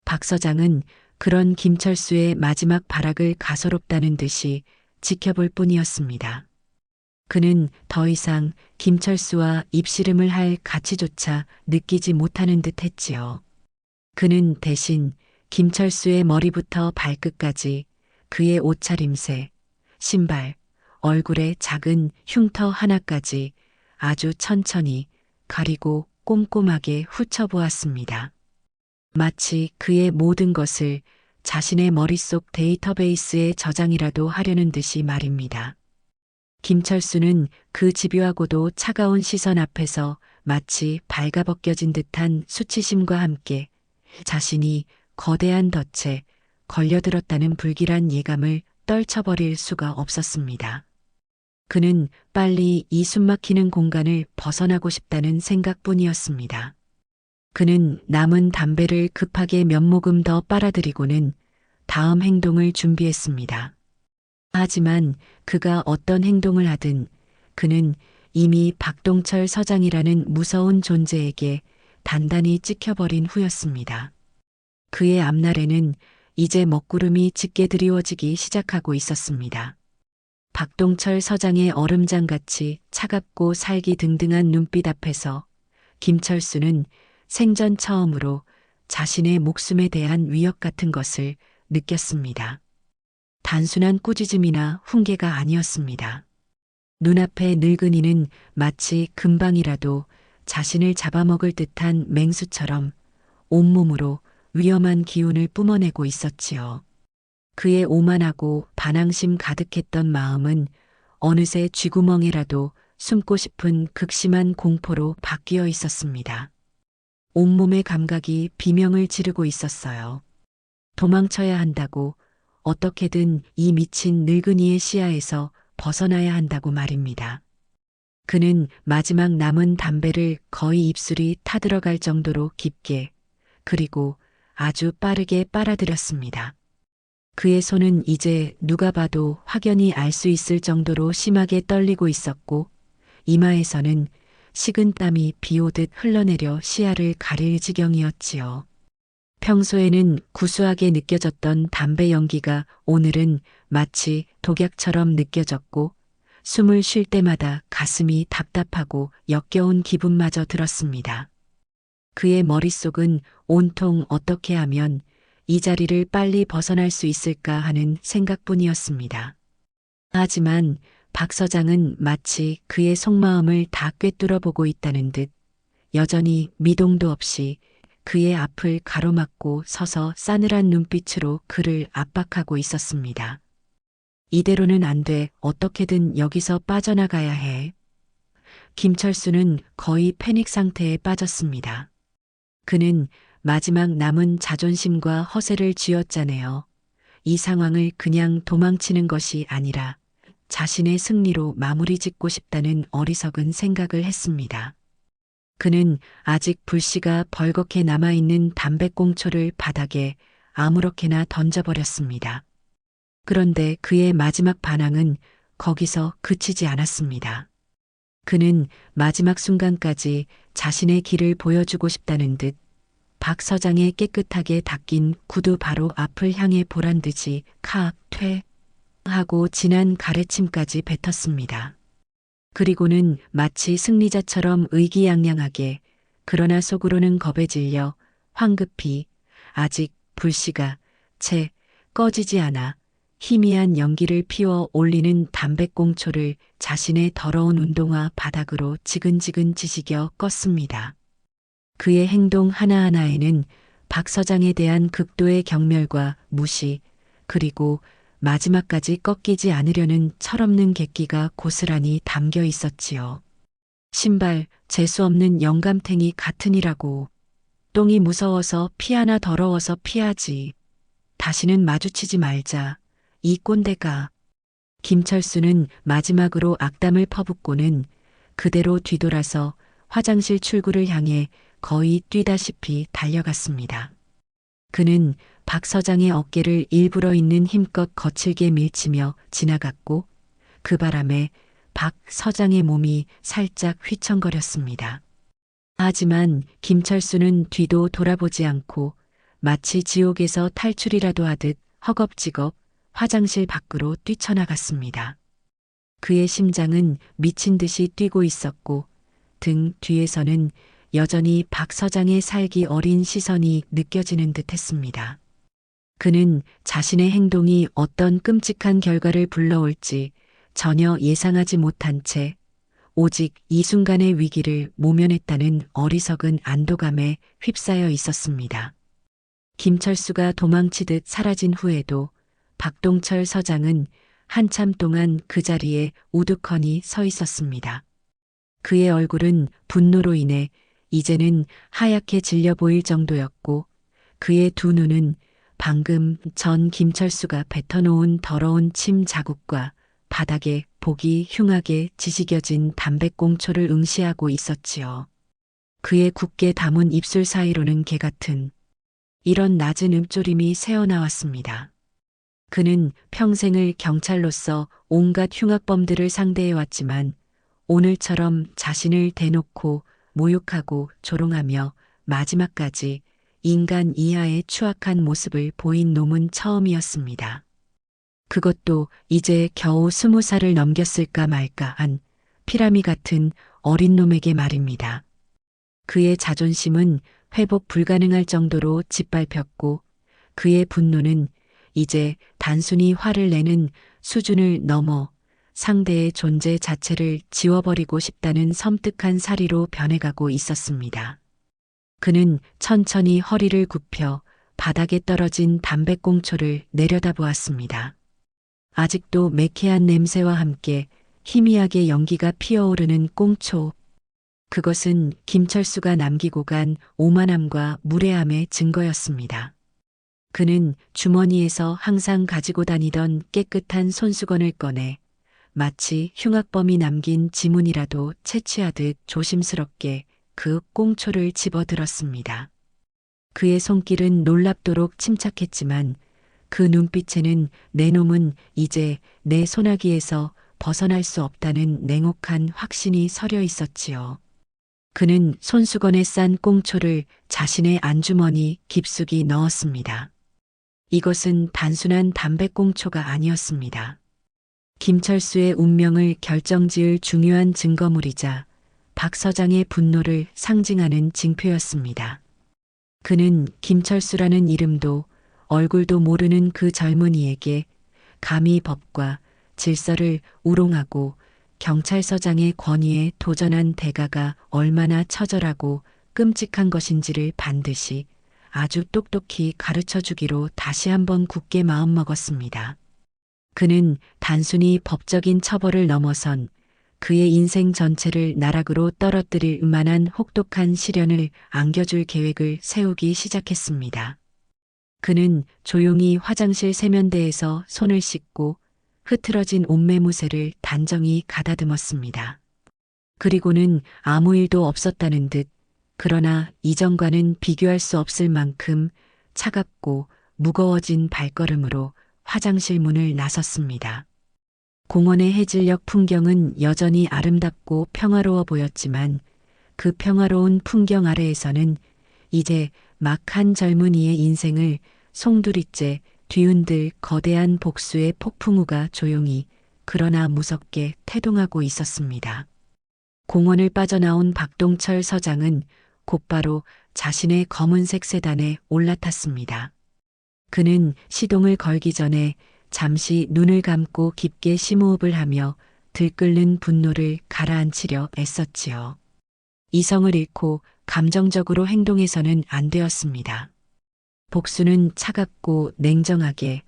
박 서장은 그런 김철수의 마지막 발악을 가소롭다는 듯이 지켜볼 뿐이었습니다. 그는 더 이상 김철수와 입씨름을 할 가치조차 느끼지 못하는 듯 했지요. 그는 대신 김철수의 머리부터 발끝까지 그의 옷차림새, 신발, 얼굴의 작은 흉터 하나까지 아주 천천히 가리고 꼼꼼하게 훑어보았습니다. 마치 그의 모든 것을 자신의 머릿속 데이터베이스에 저장이라도 하려는 듯이 말입니다. 김철수는 그 집요하고도 차가운 시선 앞에서 마치 발가벗겨진 듯한 수치심과 함께 자신이 거대한 덫에 걸려들었다는 불길한 예감을 떨쳐버릴 수가 없었습니다. 그는 빨리 이 숨막히는 공간을 벗어나고 싶다는 생각뿐이었습니다. 그는 남은 담배를 급하게 몇 모금 더 빨아들이고는 다음 행동을 준비했습니다. 하지만 그가 어떤 행동을 하든 그는 이미 박동철 서장이라는 무서운 존재에게 단단히 찍혀버린 후였습니다. 그의 앞날에는 이제 먹구름이 짙게 드리워지기 시작하고 있었습니다. 박동철 서장의 얼음장같이 차갑고 살기등등한 눈빛 앞에서 김철수는 생전 처음으로 자신의 목숨에 대한 위협 같은 것을 느꼈습니다. 단순한 꾸짖음이나 훈계가 아니었습니다. 눈앞의 늙은이는 마치 금방이라도 자신을 잡아먹을 듯한 맹수처럼 온몸으로 위험한 기운을 뿜어내고 있었지요. 그의 오만하고 반항심 가득했던 마음은 어느새 쥐구멍이라도 숨고 싶은 극심한 공포로 바뀌어 있었습니다. 온몸의 감각이 비명을 지르고 있었어요. 도망쳐야 한다고, 어떻게든 이 미친 늙은이의 시야에서 벗어나야 한다고 말입니다. 그는 마지막 남은 담배를 거의 입술이 타들어갈 정도로 깊게 그리고 아주 빠르게 빨아들였습니다. 그의 손은 이제 누가 봐도 확연히 알 수 있을 정도로 심하게 떨리고 있었고 이마에서는 식은 땀이 비오듯 흘러내려 시야를 가릴 지경이었지요. 평소에는 구수하게 느껴졌던 담배 연기가 오늘은 마치 독약처럼 느껴졌고 숨을 쉴 때마다 가슴이 답답하고 역겨운 기분마저 들었습니다. 그의 머릿속은 온통 어떻게 하면 이 자리를 빨리 벗어날 수 있을까 하는 생각뿐이었습니다. 하지만 박 서장은 마치 그의 속마음을 다 꿰뚫어 보고 있다는 듯 여전히 미동도 없이 그의 앞을 가로막고 서서 싸늘한 눈빛으로 그를 압박하고 있었습니다. 이대로는 안 돼. 어떻게든 여기서 빠져나가야 해. 김철수는 거의 패닉 상태에 빠졌습니다. 그는 마지막 남은 자존심과 허세를 쥐어짜내어 이 상황을 그냥 도망치는 것이 아니라 자신의 승리로 마무리 짓고 싶다는 어리석은 생각을 했습니다. 그는 아직 불씨가 벌겋게 남아있는 담배꽁초를 바닥에 아무렇게나 던져버렸습니다. 그런데 그의 마지막 반항은 거기서 그치지 않았습니다. 그는 마지막 순간까지 자신의 길을 보여주고 싶다는 듯 박 서장의 깨끗하게 닦인 구두 바로 앞을 향해 보란 듯이 퇴 하고 진한 가래침까지 뱉었습니다. 그리고는 마치 승리자처럼 의기양양하게 그러나 속으로는 겁에 질려 황급히 아직 불씨가 채 꺼지지 않아 희미한 연기를 피워 올리는 담배꽁초를 자신의 더러운 운동화 바닥으로 지근지근 지지겨 껐습니다. 그의 행동 하나하나에는 박 서장에 대한 극도의 경멸과 무시 그리고 마지막까지 꺾이지 않으려는 철없는 객기가 고스란히 담겨 있었지요. 신발, 재수없는 영감탱이 같으니라고. 똥이 무서워서 피하나 더러워서 피하지. 다시는 마주치지 말자. 이 꼰대가. 김철수는 마지막으로 악담을 퍼붓고는 그대로 뒤돌아서 화장실 출구를 향해 거의 뛰다시피 달려갔습니다. 그는 박 서장의 어깨를 일부러 있는 힘껏 거칠게 밀치며 지나갔고 그 바람에 박 서장의 몸이 살짝 휘청거렸습니다. 하지만 김철수는 뒤도 돌아보지 않고 마치 지옥에서 탈출이라도 하듯 허겁지겁 화장실 밖으로 뛰쳐나갔습니다. 그의 심장은 미친 듯이 뛰고 있었고 등 뒤에서는 여전히 박 서장의 살기 어린 시선이 느껴지는 듯 했습니다. 그는 자신의 행동이 어떤 끔찍한 결과를 불러올지 전혀 예상하지 못한 채 오직 이 순간의 위기를 모면했다는 어리석은 안도감에 휩싸여 있었습니다. 김철수가 도망치듯 사라진 후에도 박동철 서장은 한참 동안 그 자리에 우두커니 서 있었습니다. 그의 얼굴은 분노로 인해 이제는 하얗게 질려 보일 정도였고 그의 두 눈은 방금 전 김철수가 뱉어놓은 더러운 침 자국과 바닥에 보기 흉하게 지지겨진 담배꽁초를 응시하고 있었지요. 그의 굳게 담은 입술 사이로는 개 같은 이런 낮은 음조림이 새어나왔습니다. 그는 평생을 경찰로서 온갖 흉악범들을 상대해왔지만 오늘처럼 자신을 대놓고 모욕하고 조롱하며 마지막까지 인간 이하의 추악한 모습을 보인 놈은 처음이었습니다. 그것도 이제 겨우 20살을 넘겼을까 말까 한 피라미 같은 어린 놈에게 말입니다. 그의 자존심은 회복 불가능할 정도로 짓밟혔고 그의 분노는 이제 단순히 화를 내는 수준을 넘어 상대의 존재 자체를 지워버리고 싶다는 섬뜩한 사리로 변해가고 있었습니다. 그는 천천히 허리를 굽혀 바닥에 떨어진 담배꽁초를 내려다보았습니다. 아직도 매캐한 냄새와 함께 희미하게 연기가 피어오르는 꽁초. 그것은 김철수가 남기고 간 오만함과 무례함의 증거였습니다. 그는 주머니에서 항상 가지고 다니던 깨끗한 손수건을 꺼내 마치 흉악범이 남긴 지문이라도 채취하듯 조심스럽게 그 꽁초를 집어들었습니다. 그의 손길은 놀랍도록 침착했지만 그 눈빛에는 내 놈은 이제 내 소나기에서 벗어날 수 없다는 냉혹한 확신이 서려 있었지요. 그는 손수건에 싼 꽁초를 자신의 안주머니 깊숙이 넣었습니다. 이것은 단순한 담배꽁초가 아니었습니다. 김철수의 운명을 결정지을 중요한 증거물이자 박 서장의 분노를 상징하는 징표였습니다. 그는 김철수라는 이름도 얼굴도 모르는 그 젊은이에게 감히 법과 질서를 우롱하고 경찰서장의 권위에 도전한 대가가 얼마나 처절하고 끔찍한 것인지를 반드시 아주 똑똑히 가르쳐 주기로 다시 한번 굳게 마음먹었습니다. 그는 단순히 법적인 처벌을 넘어선 그의 인생 전체를 나락으로 떨어뜨릴 만한 혹독한 시련을 안겨줄 계획을 세우기 시작했습니다. 그는 조용히 화장실 세면대에서 손을 씻고 흐트러진 옷매무새를 단정히 가다듬었습니다. 그리고는 아무 일도 없었다는 듯 그러나 이전과는 비교할 수 없을 만큼 차갑고 무거워진 발걸음으로 화장실 문을 나섰습니다. 공원의 해질녘 풍경은 여전히 아름답고 평화로워 보였지만 그 평화로운 풍경 아래에서는 이제 막 한 젊은이의 인생을 송두리째 뒤흔들 거대한 복수의 폭풍우가 조용히 그러나 무섭게 태동하고 있었습니다. 공원을 빠져나온 박동철 서장은 곧바로 자신의 검은색 세단에 올라탔습니다. 그는 시동을 걸기 전에 잠시 눈을 감고 깊게 심호흡을 하며 들끓는 분노를 가라앉히려 애썼지요. 이성을 잃고 감정적으로 행동해서는 안 되었습니다. 복수는 차갑고 냉정하게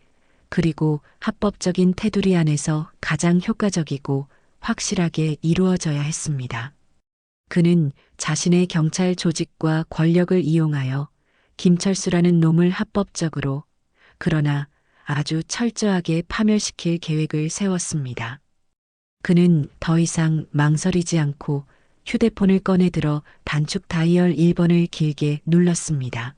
그리고 합법적인 테두리 안에서 가장 효과적이고 확실하게 이루어져야 했습니다. 그는 자신의 경찰 조직과 권력을 이용하여 김철수라는 놈을 합법적으로 그러나 아주 철저하게 파멸시킬 계획을 세웠습니다. 그는 더 이상 망설이지 않고 휴대폰을 꺼내들어 단축 다이얼 1번을 길게 눌렀습니다.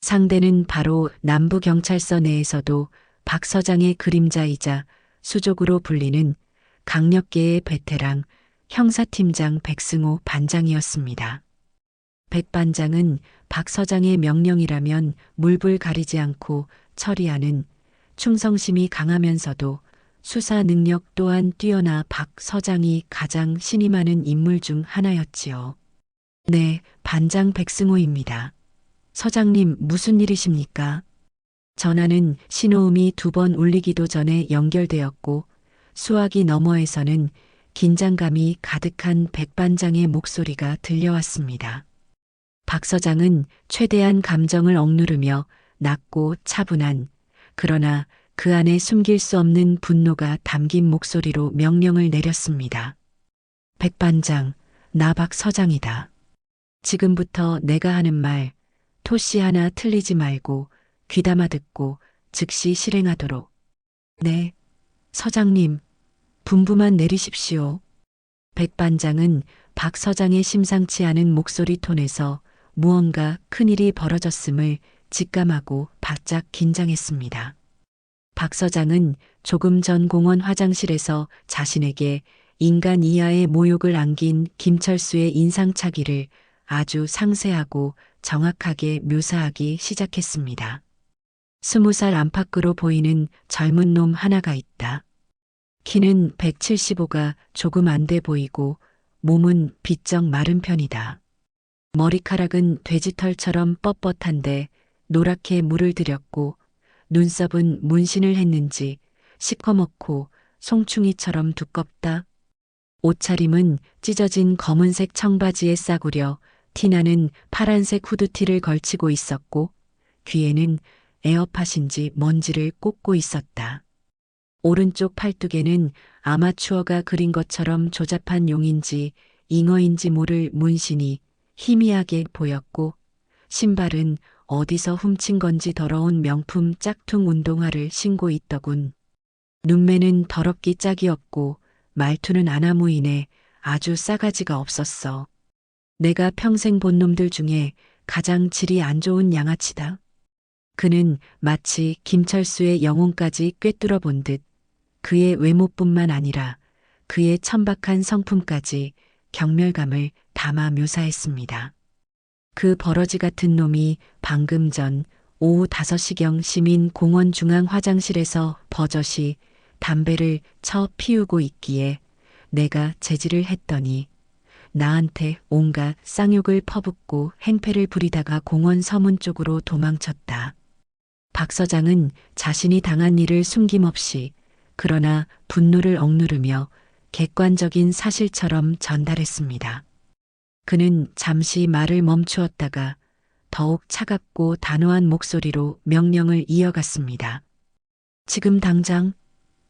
상대는 바로 남부경찰서 내에서도 박 서장의 그림자이자 수족으로 불리는 강력계의 베테랑 형사팀장 백승호 반장이었습니다. 백 반장은 박 서장의 명령이라면 물불 가리지 않고 처리하는 충성심이 강하면서도 수사 능력 또한 뛰어나 박 서장이 가장 신임하는 인물 중 하나였지요. 네, 반장 백승호입니다. 서장님, 무슨 일이십니까? 전화는 신호음이 2번 울리기도 전에 연결되었고 수화기 너머에서는 긴장감이 가득한 백 반장의 목소리가 들려왔습니다. 박 서장은 최대한 감정을 억누르며 낮고 차분한, 그러나 그 안에 숨길 수 없는 분노가 담긴 목소리로 명령을 내렸습니다. 백 반장, 나 박 서장이다. 지금부터 내가 하는 말, 토씨 하나 틀리지 말고 귀담아 듣고 즉시 실행하도록. 네, 서장님, 분부만 내리십시오. 백 반장은 박 서장의 심상치 않은 목소리 톤에서 무언가 큰일이 벌어졌음을 직감하고 바짝 긴장했습니다. 박 서장은 조금 전 공원 화장실에서 자신에게 인간 이하의 모욕을 안긴 김철수의 인상착의를 아주 상세하고 정확하게 묘사하기 시작했습니다. 20살 안팎으로 보이는 젊은 놈 하나가 있다. 키는 175가 조금 안 돼 보이고 몸은 비쩍 마른 편이다. 머리카락은 돼지털처럼 뻣뻣한데 노랗게 물을 들였고 눈썹은 문신을 했는지 시커멓고 송충이처럼 두껍다. 옷차림은 찢어진 검은색 청바지에 싸구려 티나는 파란색 후드티를 걸치고 있었고 귀에는 에어팟인지 뭔지를 꽂고 있었다. 오른쪽 팔뚝에는 아마추어가 그린 것처럼 조잡한 용인지 잉어인지 모를 문신이 희미하게 보였고 신발은 어디서 훔친 건지 더러운 명품 짝퉁 운동화를 신고 있더군. 눈매는 더럽기 짝이 없고 말투는 아나무인에 아주 싸가지가 없었어. 내가 평생 본 놈들 중에 가장 질이 안 좋은 양아치다. 그는 마치 김철수의 영혼까지 꿰뚫어 본 듯 그의 외모뿐만 아니라 그의 천박한 성품까지 경멸감을 담아 묘사했습니다. 그 버러지 같은 놈이 방금 전 오후 5시경 시민 공원 중앙 화장실에서 버젓이 담배를 쳐 피우고 있기에 내가 제지를 했더니 나한테 온갖 쌍욕을 퍼붓고 행패를 부리다가 공원 서문 쪽으로 도망쳤다. 박 서장은 자신이 당한 일을 숨김없이 그러나 분노를 억누르며 객관적인 사실처럼 전달했습니다. 그는 잠시 말을 멈추었다가 더욱 차갑고 단호한 목소리로 명령을 이어갔습니다. 지금 당장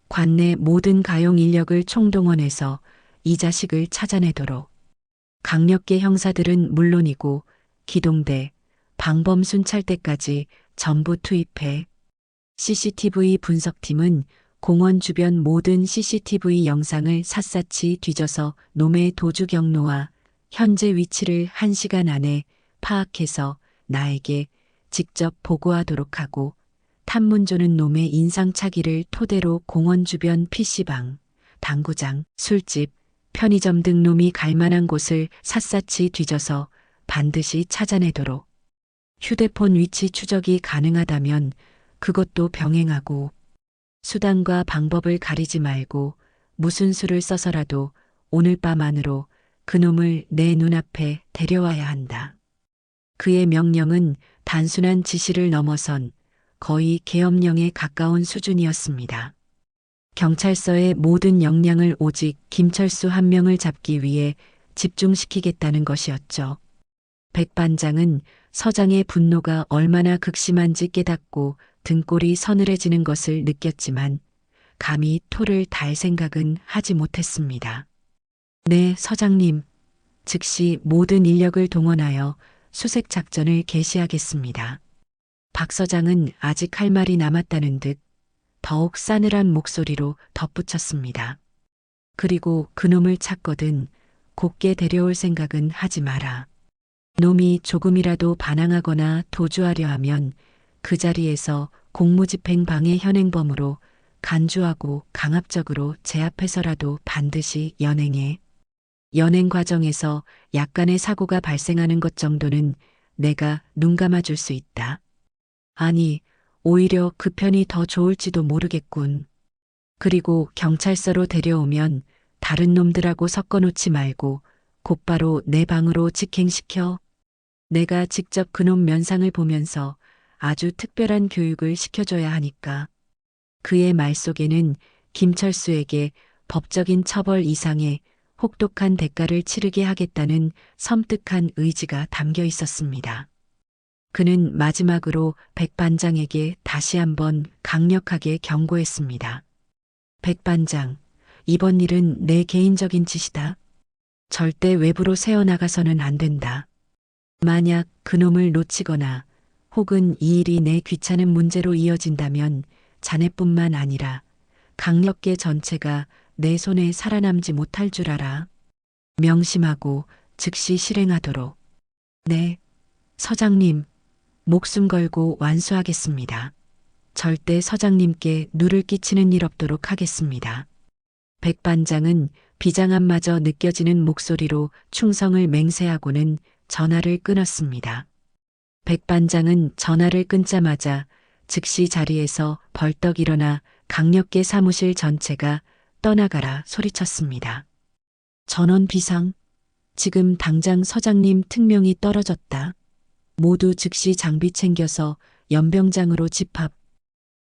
관내 모든 가용 인력을 총동원해서 이 자식을 찾아내도록. 강력계 형사들은 물론이고 기동대, 방범 순찰대까지 전부 투입해 CCTV 분석팀은 공원 주변 모든 CCTV 영상을 샅샅이 뒤져서 놈의 도주 경로와 현재 위치를 1시간 안에 파악해서 나에게 직접 보고하도록 하고 탐문조는 놈의 인상착의를 토대로 공원 주변 PC방, 당구장, 술집, 편의점 등 놈이 갈 만한 곳을 샅샅이 뒤져서 반드시 찾아내도록. 휴대폰 위치 추적이 가능하다면 그것도 병행하고 수단과 방법을 가리지 말고 무슨 수를 써서라도 오늘 밤 안으로 그놈을 내 눈앞에 데려와야 한다. 그의 명령은 단순한 지시를 넘어선 거의 계엄령에 가까운 수준이었습니다. 경찰서의 모든 역량을 오직 김철수 한 명을 잡기 위해 집중시키겠다는 것이었죠. 백 반장은 서장의 분노가 얼마나 극심한지 깨닫고 등골이 서늘해지는 것을 느꼈지만 감히 토를 달 생각은 하지 못했습니다. 네, 서장님. 즉시 모든 인력을 동원하여 수색 작전을 개시하겠습니다. 박 서장은 아직 할 말이 남았다는 듯 더욱 싸늘한 목소리로 덧붙였습니다. 그리고 그놈을 찾거든 곱게 데려올 생각은 하지 마라. 놈이 조금이라도 반항하거나 도주하려 하면 그 자리에서 공무집행 방해 현행범으로 간주하고 강압적으로 제압해서라도 반드시 연행해. 연행 과정에서 약간의 사고가 발생하는 것 정도는 내가 눈 감아줄 수 있다. 아니, 오히려 그 편이 더 좋을지도 모르겠군. 그리고 경찰서로 데려오면 다른 놈들하고 섞어놓지 말고 곧바로 내 방으로 직행시켜. 내가 직접 그놈 면상을 보면서 아주 특별한 교육을 시켜줘야 하니까. 그의 말 속에는 김철수에게 법적인 처벌 이상의 혹독한 대가를 치르게 하겠다는 섬뜩한 의지가 담겨 있었습니다. 그는 마지막으로 백반장에게 다시 한번 강력하게 경고했습니다. 백반장, 이번 일은 내 개인적인 짓이다. 절대 외부로 새어나가서는 안 된다. 만약 그놈을 놓치거나 혹은 이 일이 내 귀찮은 문제로 이어진다면 자네뿐만 아니라 강력계 전체가 내 손에 살아남지 못할 줄 알아. 명심하고 즉시 실행하도록. 네, 서장님, 목숨 걸고 완수하겠습니다. 절대 서장님께 누를 끼치는 일 없도록 하겠습니다. 백반장은 비장함마저 느껴지는 목소리로 충성을 맹세하고는 전화를 끊었습니다. 백반장은 전화를 끊자마자 즉시 자리에서 벌떡 일어나 강력계 사무실 전체가 떠나가라 소리쳤습니다. 전원 비상. 지금 당장 서장님 특명이 떨어졌다. 모두 즉시 장비 챙겨서 연병장으로 집합.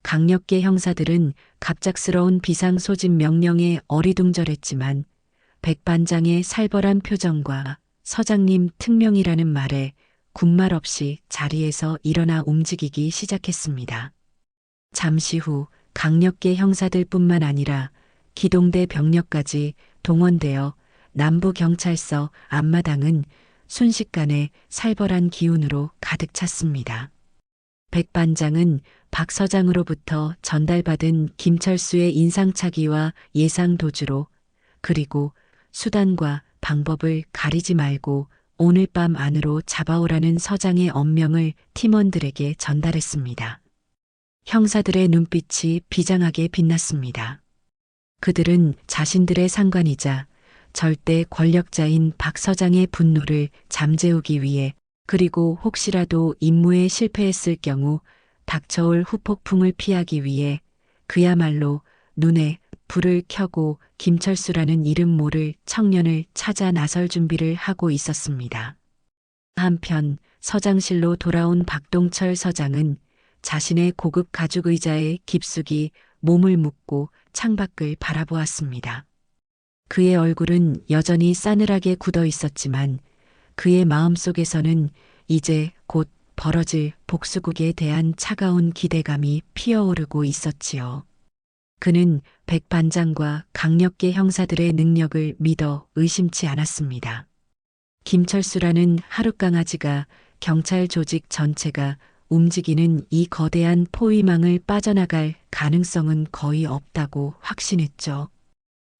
강력계 형사들은 갑작스러운 비상 소집 명령에 어리둥절했지만 백반장의 살벌한 표정과 서장님 특명이라는 말에 군말 없이 자리에서 일어나 움직이기 시작했습니다. 잠시 후 강력계 형사들뿐만 아니라 기동대 병력까지 동원되어 남부경찰서 앞마당은 순식간에 살벌한 기운으로 가득 찼습니다. 백반장은 박 서장으로부터 전달받은 김철수의 인상착의와 예상 도주로 그리고 수단과 방법을 가리지 말고 오늘 밤 안으로 잡아오라는 서장의 엄명을 팀원들에게 전달했습니다. 형사들의 눈빛이 비장하게 빛났습니다. 그들은 자신들의 상관이자 절대 권력자인 박 서장의 분노를 잠재우기 위해 그리고 혹시라도 임무에 실패했을 경우 닥쳐올 후폭풍을 피하기 위해 그야말로 눈에 불을 켜고 김철수라는 이름 모를 청년을 찾아 나설 준비를 하고 있었습니다. 한편 서장실로 돌아온 박동철 서장은 자신의 고급 가죽 의자에 깊숙이 몸을 묻고 창밖을 바라보았습니다. 그의 얼굴은 여전히 싸늘하게 굳어 있었지만 그의 마음속에서는 이제 곧 벌어질 복수국에 대한 차가운 기대감이 피어오르고 있었지요. 그는 백반장과 강력계 형사들의 능력을 믿어 의심치 않았습니다. 김철수라는 하룻강아지가 경찰 조직 전체가 움직이는 이 거대한 포위망을 빠져나갈 가능성은 거의 없다고 확신했죠.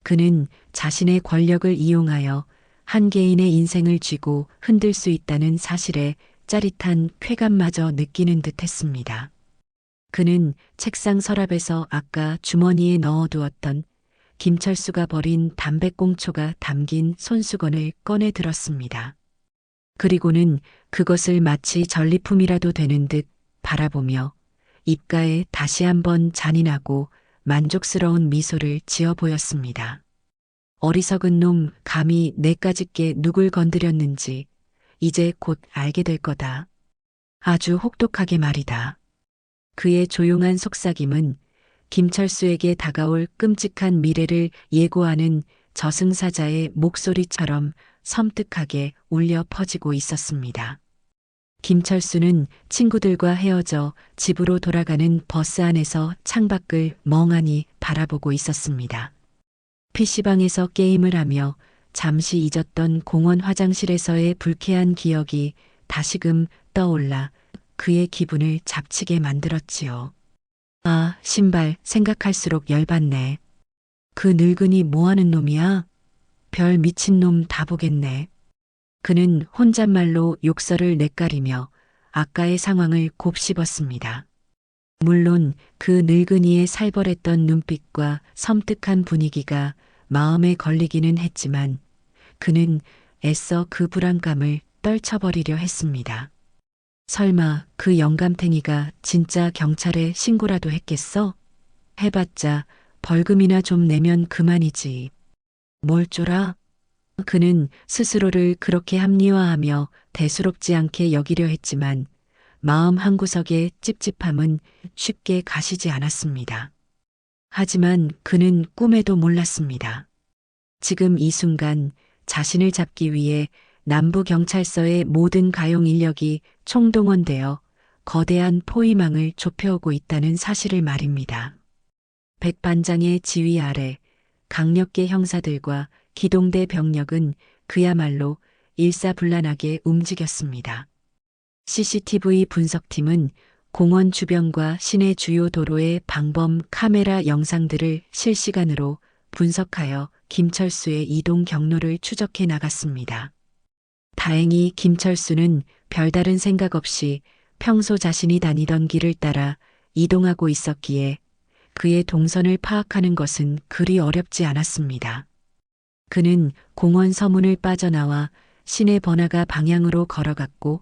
그는 자신의 권력을 이용하여 한 개인의 인생을 쥐고 흔들 수 있다는 사실에 짜릿한 쾌감마저 느끼는 듯 했습니다. 그는 책상 서랍에서 아까 주머니에 넣어두었던 김철수가 버린 담배꽁초가 담긴 손수건을 꺼내 들었습니다. 그리고는 그것을 마치 전리품이라도 되는 듯 바라보며 입가에 다시 한번 잔인하고 만족스러운 미소를 지어 보였습니다. 어리석은 놈, 감히 내까짓게 누굴 건드렸는지 이제 곧 알게 될 거다. 아주 혹독하게 말이다. 그의 조용한 속삭임은 김철수에게 다가올 끔찍한 미래를 예고하는 저승사자의 목소리처럼 섬뜩하게 울려 퍼지고 있었습니다. 김철수는 친구들과 헤어져 집으로 돌아가는 버스 안에서 창밖을 멍하니 바라보고 있었습니다. PC방에서 게임을 하며 잠시 잊었던 공원 화장실에서의 불쾌한 기억이 다시금 떠올라 그의 기분을 잡치게 만들었지요. 아, 신발 생각할수록 열받네. 그 늙은이 뭐하는 놈이야? 별 미친놈 다 보겠네. 그는 혼잣말로 욕설을 내까리며 아까의 상황을 곱씹었습니다. 물론 그 늙은이의 살벌했던 눈빛과 섬뜩한 분위기가 마음에 걸리기는 했지만 그는 애써 그 불안감을 떨쳐버리려 했습니다. 설마 그 영감탱이가 진짜 경찰에 신고라도 했겠어? 해봤자 벌금이나 좀 내면 그만이지. 뭘 쫄아? 그는 스스로를 그렇게 합리화하며 대수롭지 않게 여기려 했지만 마음 한구석의 찝찝함은 쉽게 가시지 않았습니다. 하지만 그는 꿈에도 몰랐습니다. 지금 이 순간 자신을 잡기 위해 남부경찰서의 모든 가용 인력이 총동원되어 거대한 포위망을 좁혀오고 있다는 사실을 말입니다. 백반장의 지휘 아래 강력계 형사들과 기동대 병력은 그야말로 일사불란하게 움직였습니다. CCTV 분석팀은 공원 주변과 시내 주요 도로의 방범 카메라 영상들을 실시간으로 분석하여 김철수의 이동 경로를 추적해 나갔습니다. 다행히 김철수는 별다른 생각 없이 평소 자신이 다니던 길을 따라 이동하고 있었기에 그의 동선을 파악하는 것은 그리 어렵지 않았습니다. 그는 공원 서문을 빠져나와 시내 번화가 방향으로 걸어갔고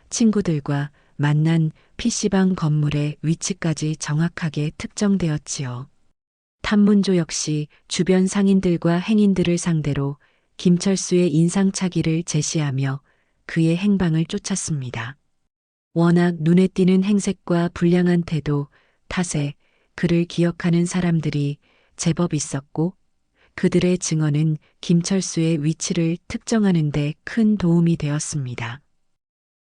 친구들과 만난 PC방 건물의 위치까지 정확하게 특정되었지요. 탐문조 역시 주변 상인들과 행인들을 상대로 김철수의 인상착의를 제시하며 그의 행방을 쫓았습니다. 워낙 눈에 띄는 행색과 불량한 태도, 탓에 그를 기억하는 사람들이 제법 있었고 그들의 증언은 김철수의 위치를 특정하는 데 큰 도움이 되었습니다.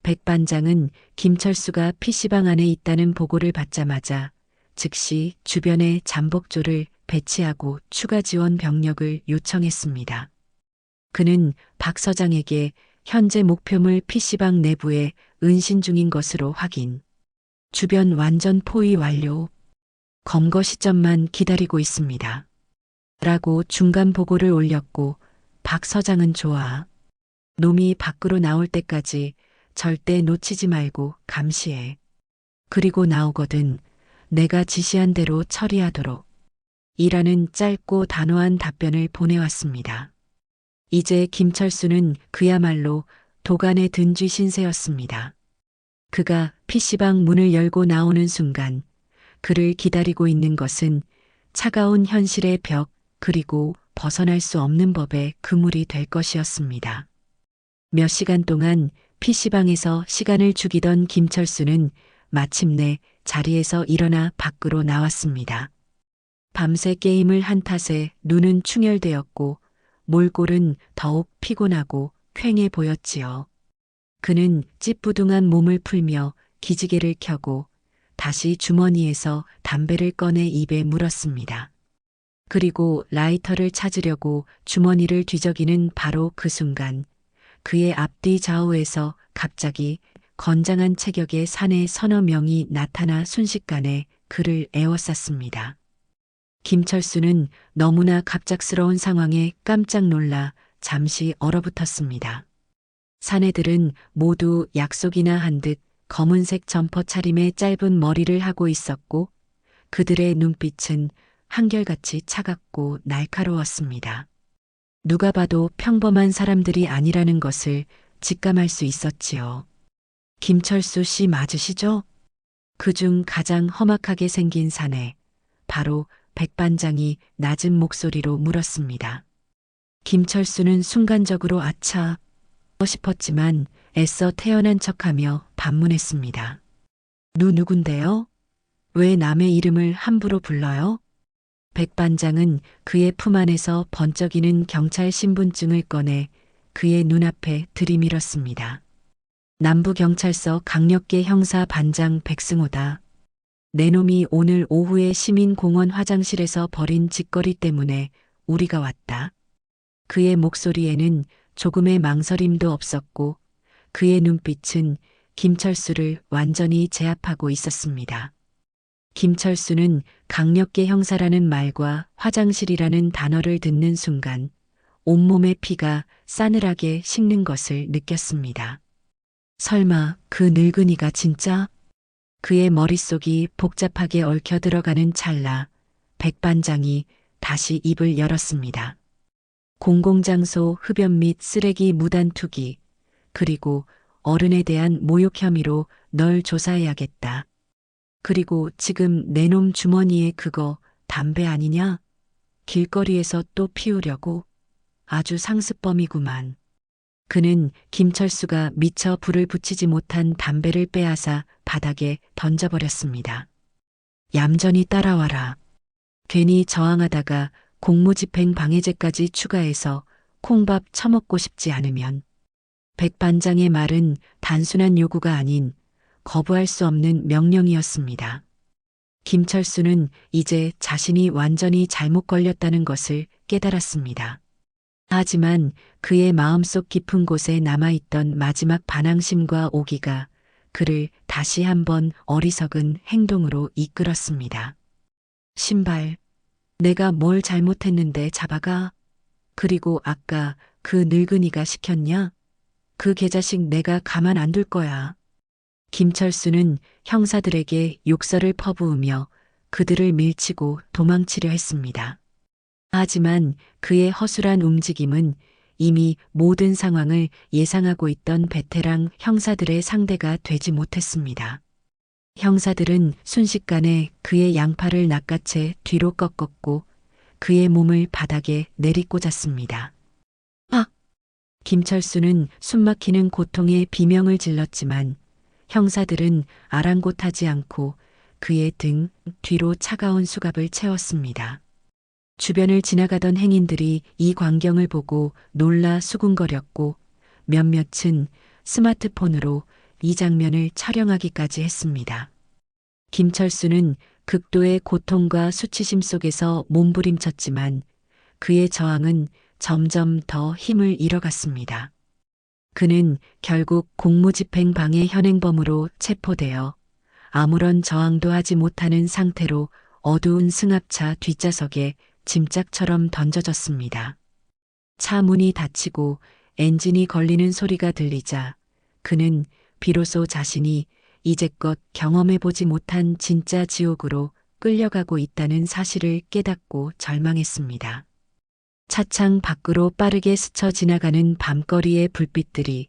백반장은 김철수가 PC방 안에 있다는 보고를 받자마자 즉시 주변에 잠복조를 배치하고 추가 지원 병력을 요청했습니다. 그는 박 서장에게 현재 목표물 PC방 내부에 은신 중인 것으로 확인. 주변 완전 포위 완료. 검거 시점만 기다리고 있습니다. 라고 중간 보고를 올렸고 박 서장은 좋아. 놈이 밖으로 나올 때까지 절대 놓치지 말고 감시해. 그리고 나오거든 내가 지시한 대로 처리하도록. 이라는 짧고 단호한 답변을 보내왔습니다. 이제 김철수는 그야말로 도간에 든 쥐 신세였습니다. 그가 PC방 문을 열고 나오는 순간 그를 기다리고 있는 것은 차가운 현실의 벽 그리고 벗어날 수 없는 법의 그물이 될 것이었습니다. 몇 시간 동안 PC방에서 시간을 죽이던 김철수는 마침내 자리에서 일어나 밖으로 나왔습니다. 밤새 게임을 한 탓에 눈은 충혈되었고 몰골은 더욱 피곤하고 퀭해 보였지요. 그는 찌뿌둥한 몸을 풀며 기지개를 켜고 다시 주머니에서 담배를 꺼내 입에 물었습니다. 그리고 라이터를 찾으려고 주머니를 뒤적이는 바로 그 순간 그의 앞뒤 좌우에서 갑자기 건장한 체격의 사내 서너 명이 나타나 순식간에 그를 에워쌌습니다. 김철수는 너무나 갑작스러운 상황에 깜짝 놀라 잠시 얼어붙었습니다. 사내들은 모두 약속이나 한 듯 검은색 점퍼 차림의 짧은 머리를 하고 있었고 그들의 눈빛은 한결같이 차갑고 날카로웠습니다. 누가 봐도 평범한 사람들이 아니라는 것을 직감할 수 있었지요. 김철수 씨 맞으시죠? 그중 가장 험악하게 생긴 사내, 바로 백반장이 낮은 목소리로 물었습니다. 김철수는 순간적으로 아차 싶었지만 애써 태어난 척하며 반문했습니다. 누군데요? 왜 남의 이름을 함부로 불러요? 백반장은 그의 품 안에서 번쩍이는 경찰 신분증을 꺼내 그의 눈앞에 들이밀었습니다. 남부경찰서 강력계 형사 반장 백승호다. 내 놈이 오늘 오후에 시민공원 화장실에서 벌인 짓거리 때문에 우리가 왔다. 그의 목소리에는 조금의 망설임도 없었고 그의 눈빛은 김철수를 완전히 제압하고 있었습니다. 김철수는 강력계 형사라는 말과 화장실이라는 단어를 듣는 순간 온몸의 피가 싸늘하게 식는 것을 느꼈습니다. 설마 그 늙은이가 진짜? 그의 머릿속이 복잡하게 얽혀 들어가는 찰나 백반장이 다시 입을 열었습니다. 공공장소 흡연 및 쓰레기 무단 투기, 그리고 어른에 대한 모욕 혐의로 널 조사해야겠다. 그리고 지금 내 놈 주머니에 그거 담배 아니냐? 길거리에서 또 피우려고? 아주 상습범이구만. 그는 김철수가 미처 불을 붙이지 못한 담배를 빼앗아 바닥에 던져버렸습니다. 얌전히 따라와라. 괜히 저항하다가 공무집행 방해죄까지 추가해서 콩밥 처먹고 싶지 않으면. 백반장의 말은 단순한 요구가 아닌 거부할 수 없는 명령이었습니다. 김철수는 이제 자신이 완전히 잘못 걸렸다는 것을 깨달았습니다. 하지만 그의 마음속 깊은 곳에 남아있던 마지막 반항심과 오기가 그를 다시 한번 어리석은 행동으로 이끌었습니다. 신발, 내가 뭘 잘못했는데 잡아가? 그리고 아까 그 늙은이가 시켰냐? 그 개자식 내가 가만 안 둘 거야. 김철수는 형사들에게 욕설을 퍼부으며 그들을 밀치고 도망치려 했습니다. 하지만 그의 허술한 움직임은 이미 모든 상황을 예상하고 있던 베테랑 형사들의 상대가 되지 못했습니다. 형사들은 순식간에 그의 양팔을 낚아채 뒤로 꺾었고 그의 몸을 바닥에 내리꽂았습니다. 아! 김철수는 숨막히는 고통에 비명을 질렀지만 형사들은 아랑곳하지 않고 그의 등 뒤로 차가운 수갑을 채웠습니다. 주변을 지나가던 행인들이 이 광경을 보고 놀라 수군거렸고 몇몇은 스마트폰으로 이 장면을 촬영하기까지 했습니다. 김철수는 극도의 고통과 수치심 속에서 몸부림쳤지만 그의 저항은 점점 더 힘을 잃어갔습니다. 그는 결국 공무집행 방해 현행범으로 체포되어 아무런 저항도 하지 못하는 상태로 어두운 승합차 뒷좌석에 짐짝처럼 던져졌습니다. 차 문이 닫히고 엔진이 걸리는 소리가 들리자 그는 비로소 자신이 이제껏 경험해보지 못한 진짜 지옥으로 끌려가고 있다는 사실을 깨닫고 절망했습니다. 차창 밖으로 빠르게 스쳐 지나가는 밤거리의 불빛들이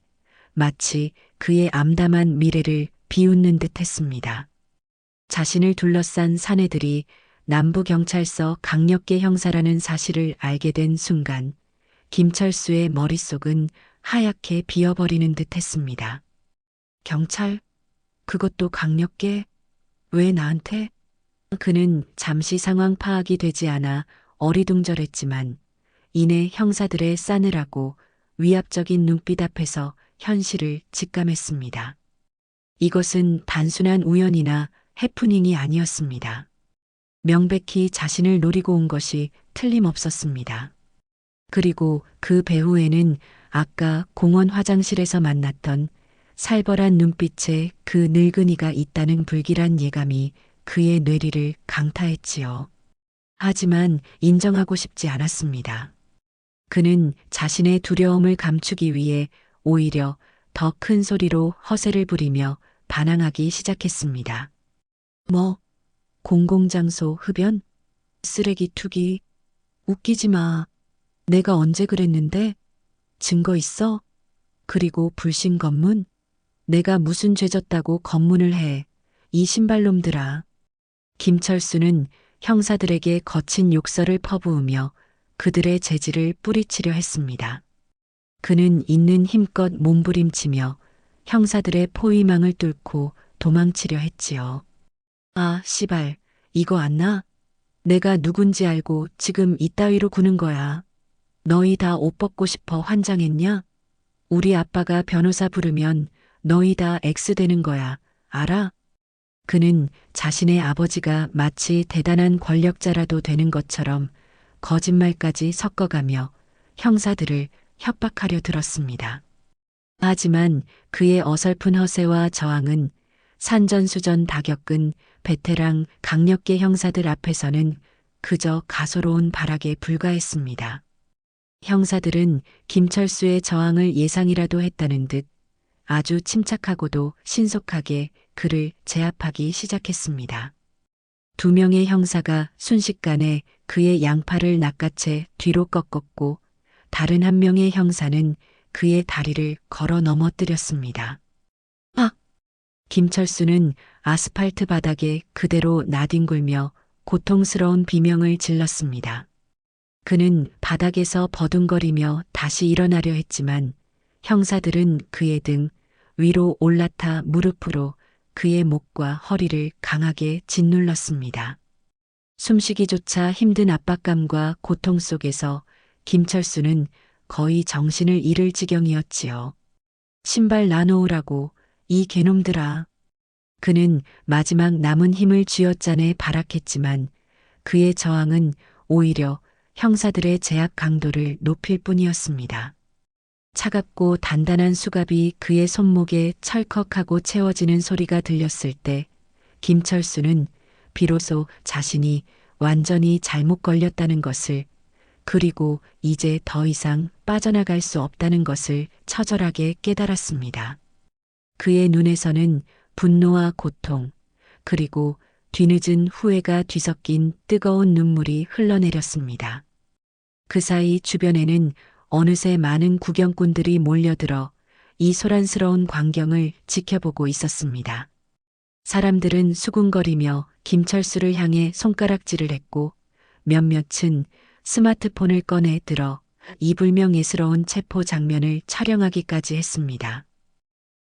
마치 그의 암담한 미래를 비웃는 듯 했습니다. 자신을 둘러싼 사내들이 남부경찰서 강력계 형사라는 사실을 알게 된 순간 김철수의 머릿속은 하얗게 비어버리는 듯 했습니다. 경찰? 그것도 강력계? 왜 나한테? 그는 잠시 상황 파악이 되지 않아 어리둥절했지만 이내 형사들의 싸늘하고 위압적인 눈빛 앞에서 현실을 직감했습니다. 이것은 단순한 우연이나 해프닝이 아니었습니다. 명백히 자신을 노리고 온 것이 틀림없었습니다. 그리고 그 배후에는 아까 공원 화장실에서 만났던 살벌한 눈빛의 그 늙은이가 있다는 불길한 예감이 그의 뇌리를 강타했지요. 하지만 인정하고 싶지 않았습니다. 그는 자신의 두려움을 감추기 위해 오히려 더 큰 소리로 허세를 부리며 반항하기 시작했습니다. 뭐, 공공장소 흡연? 쓰레기 투기? 웃기지 마. 내가 언제 그랬는데? 증거 있어? 그리고 불신 검문? 내가 무슨 죄 졌다고 검문을 해. 이 신발놈들아. 김철수는 형사들에게 거친 욕설을 퍼부으며 그들의 재질을 뿌리치려 했습니다. 그는 있는 힘껏 몸부림치며 형사들의 포위망을 뚫고 도망치려 했지요. 아, 씨발, 이거 안 나? 내가 누군지 알고 지금 이따위로 구는 거야. 너희 다 옷 벗고 싶어 환장했냐? 우리 아빠가 변호사 부르면 너희 다 X 되는 거야. 알아? 그는 자신의 아버지가 마치 대단한 권력자라도 되는 것처럼 거짓말까지 섞어가며 형사들을 협박하려 들었습니다. 하지만 그의 어설픈 허세와 저항은 산전수전 다 겪은 베테랑 강력계 형사들 앞에서는 그저 가소로운 발악에 불과했습니다. 형사들은 김철수의 저항을 예상이라도 했다는 듯 아주 침착하고도 신속하게 그를 제압하기 시작했습니다. 두 명의 형사가 순식간에 그의 양팔을 낚아채 뒤로 꺾었고 다른 한 명의 형사는 그의 다리를 걸어 넘어뜨렸습니다. 아! 김철수는 아스팔트 바닥에 그대로 나뒹굴며 고통스러운 비명을 질렀습니다. 그는 바닥에서 버둥거리며 다시 일어나려 했지만 형사들은 그의 등 위로 올라타 무릎으로 그의 목과 허리를 강하게 짓눌렀습니다. 숨쉬기조차 힘든 압박감과 고통 속에서 김철수는 거의 정신을 잃을 지경이었지요. 신발 나놓으라고, 이 개놈들아. 그는 마지막 남은 힘을 쥐어짜내 발악했지만 그의 저항은 오히려 형사들의 제압 강도를 높일 뿐이었습니다. 차갑고 단단한 수갑이 그의 손목에 철컥하고 채워지는 소리가 들렸을 때 김철수는 비로소 자신이 완전히 잘못 걸렸다는 것을, 그리고 이제 더 이상 빠져나갈 수 없다는 것을 처절하게 깨달았습니다. 그의 눈에서는 분노와 고통, 그리고 뒤늦은 후회가 뒤섞인 뜨거운 눈물이 흘러내렸습니다. 그 사이 주변에는 어느새 많은 구경꾼들이 몰려들어 이 소란스러운 광경을 지켜보고 있었습니다. 사람들은 수군거리며 김철수를 향해 손가락질을 했고 몇몇은 스마트폰을 꺼내 들어 이 불명예스러운 체포 장면을 촬영하기까지 했습니다.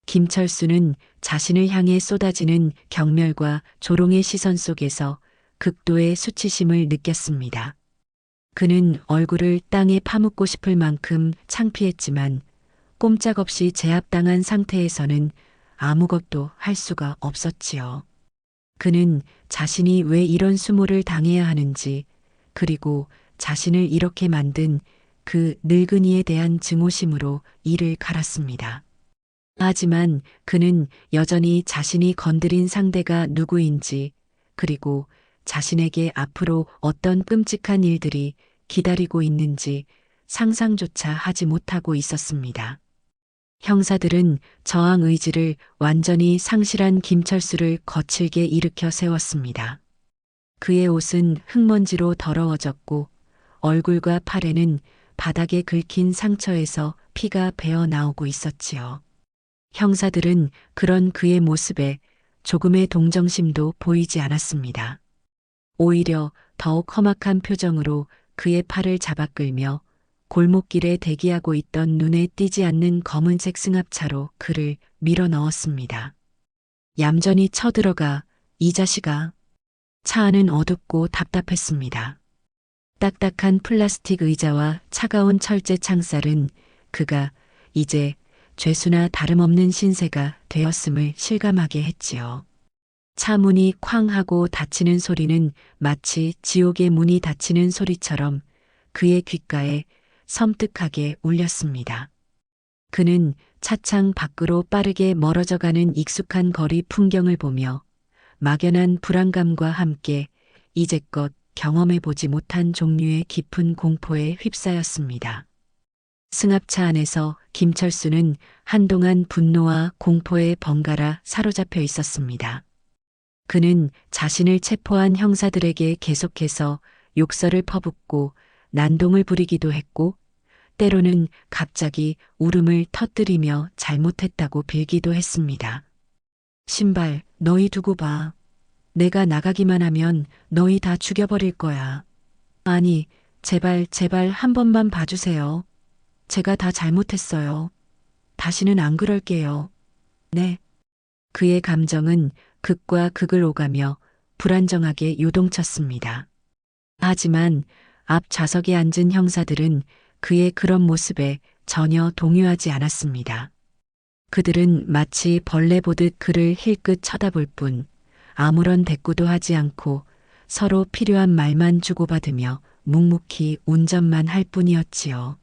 김철수는 자신을 향해 쏟아지는 경멸과 조롱의 시선 속에서 극도의 수치심을 느꼈습니다. 그는 얼굴을 땅에 파묻고 싶을 만큼 창피했지만 꼼짝없이 제압당한 상태에서는 아무것도 할 수가 없었지요. 그는 자신이 왜 이런 수모를 당해야 하는지, 그리고 자신을 이렇게 만든 그 늙은이에 대한 증오심으로 이를 갈았습니다. 하지만 그는 여전히 자신이 건드린 상대가 누구인지, 그리고 자신에게 앞으로 어떤 끔찍한 일들이 기다리고 있는지 상상조차 하지 못하고 있었습니다. 형사들은 저항 의지를 완전히 상실한 김철수를 거칠게 일으켜 세웠습니다. 그의 옷은 흙먼지로 더러워졌고 얼굴과 팔에는 바닥에 긁힌 상처에서 피가 배어 나오고 있었지요. 형사들은 그런 그의 모습에 조금의 동정심도 보이지 않았습니다. 오히려 더욱 험악한 표정으로 그의 팔을 잡아 끌며 골목길에 대기하고 있던 눈에 띄지 않는 검은색 승합차로 그를 밀어 넣었습니다. 얌전히 쳐들어가, 이 자식아. 차 안은 어둡고 답답했습니다. 딱딱한 플라스틱 의자와 차가운 철제 창살은 그가 이제 죄수나 다름없는 신세가 되었음을 실감하게 했지요. 차 문이 쾅 하고 닫히는 소리는 마치 지옥의 문이 닫히는 소리처럼 그의 귓가에 섬뜩하게 울렸습니다. 그는 차창 밖으로 빠르게 멀어져가는 익숙한 거리 풍경을 보며 막연한 불안감과 함께 이제껏 경험해보지 못한 종류의 깊은 공포에 휩싸였습니다. 승합차 안에서 김철수는 한동안 분노와 공포에 번갈아 사로잡혀 있었습니다. 그는 자신을 체포한 형사들에게 계속해서 욕설을 퍼붓고 난동을 부리기도 했고 때로는 갑자기 울음을 터뜨리며 잘못했다고 빌기도 했습니다. 신발, 너희 두고 봐. 내가 나가기만 하면 너희 다 죽여버릴 거야. 아니, 제발 한 번만 봐주세요. 제가 다 잘못했어요. 다시는 안 그럴게요. 네. 그의 감정은 극과 극을 오가며 불안정하게 요동쳤습니다. 하지만 앞 좌석에 앉은 형사들은 그의 그런 모습에 전혀 동요하지 않았습니다. 그들은 마치 벌레 보듯 그를 힐끗 쳐다볼 뿐 아무런 대꾸도 하지 않고 서로 필요한 말만 주고받으며 묵묵히 운전만 할 뿐이었지요.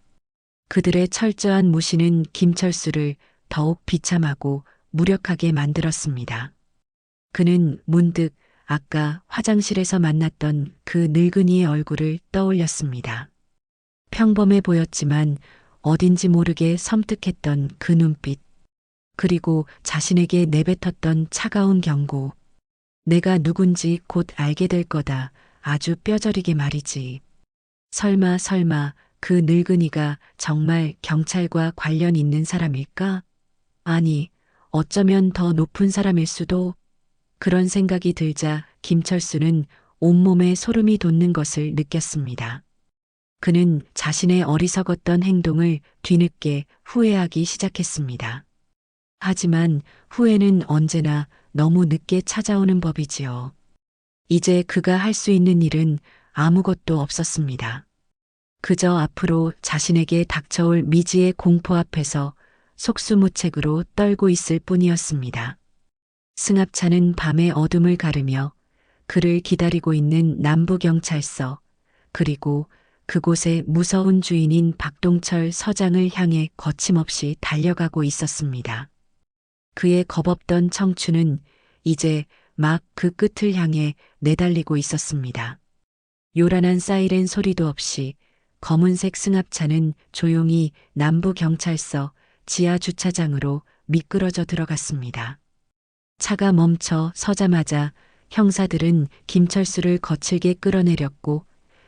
그들의 철저한 무시는 김철수를 더욱 비참하고 무력하게 만들었습니다. 그는 문득 아까 화장실에서 만났던 그 늙은이의 얼굴을 떠올렸습니다. 평범해 보였지만 어딘지 모르게 섬뜩했던 그 눈빛, 그리고 자신에게 내뱉었던 차가운 경고. 내가 누군지 곧 알게 될 거다. 아주 뼈저리게 말이지. 설마 그 늙은이가 정말 경찰과 관련 있는 사람일까? 아니, 어쩌면 더 높은 사람일 수도. 그런 생각이 들자 김철수는 온몸에 소름이 돋는 것을 느꼈습니다. 그는 자신의 어리석었던 행동을 뒤늦게 후회하기 시작했습니다. 하지만 후회는 언제나 너무 늦게 찾아오는 법이지요. 이제 그가 할 수 있는 일은 아무것도 없었습니다. 그저 앞으로 자신에게 닥쳐올 미지의 공포 앞에서 속수무책으로 떨고 있을 뿐이었습니다. 승합차는 밤의 어둠을 가르며 그를 기다리고 있는 남부경찰서, 그리고 그곳의 무서운 주인인 박동철 서장을 향해 거침없이 달려가고 있었습니다. 그의 겁없던 청춘은 이제 막 그 끝을 향해 내달리고 있었습니다. 요란한 사이렌 소리도 없이 검은색 승합차는 조용히 남부경찰서 지하 주차장으로 미끄러져 들어갔습니다. 차가 멈춰 서자마자 형사들은 김철수를 거칠게 끌어내렸고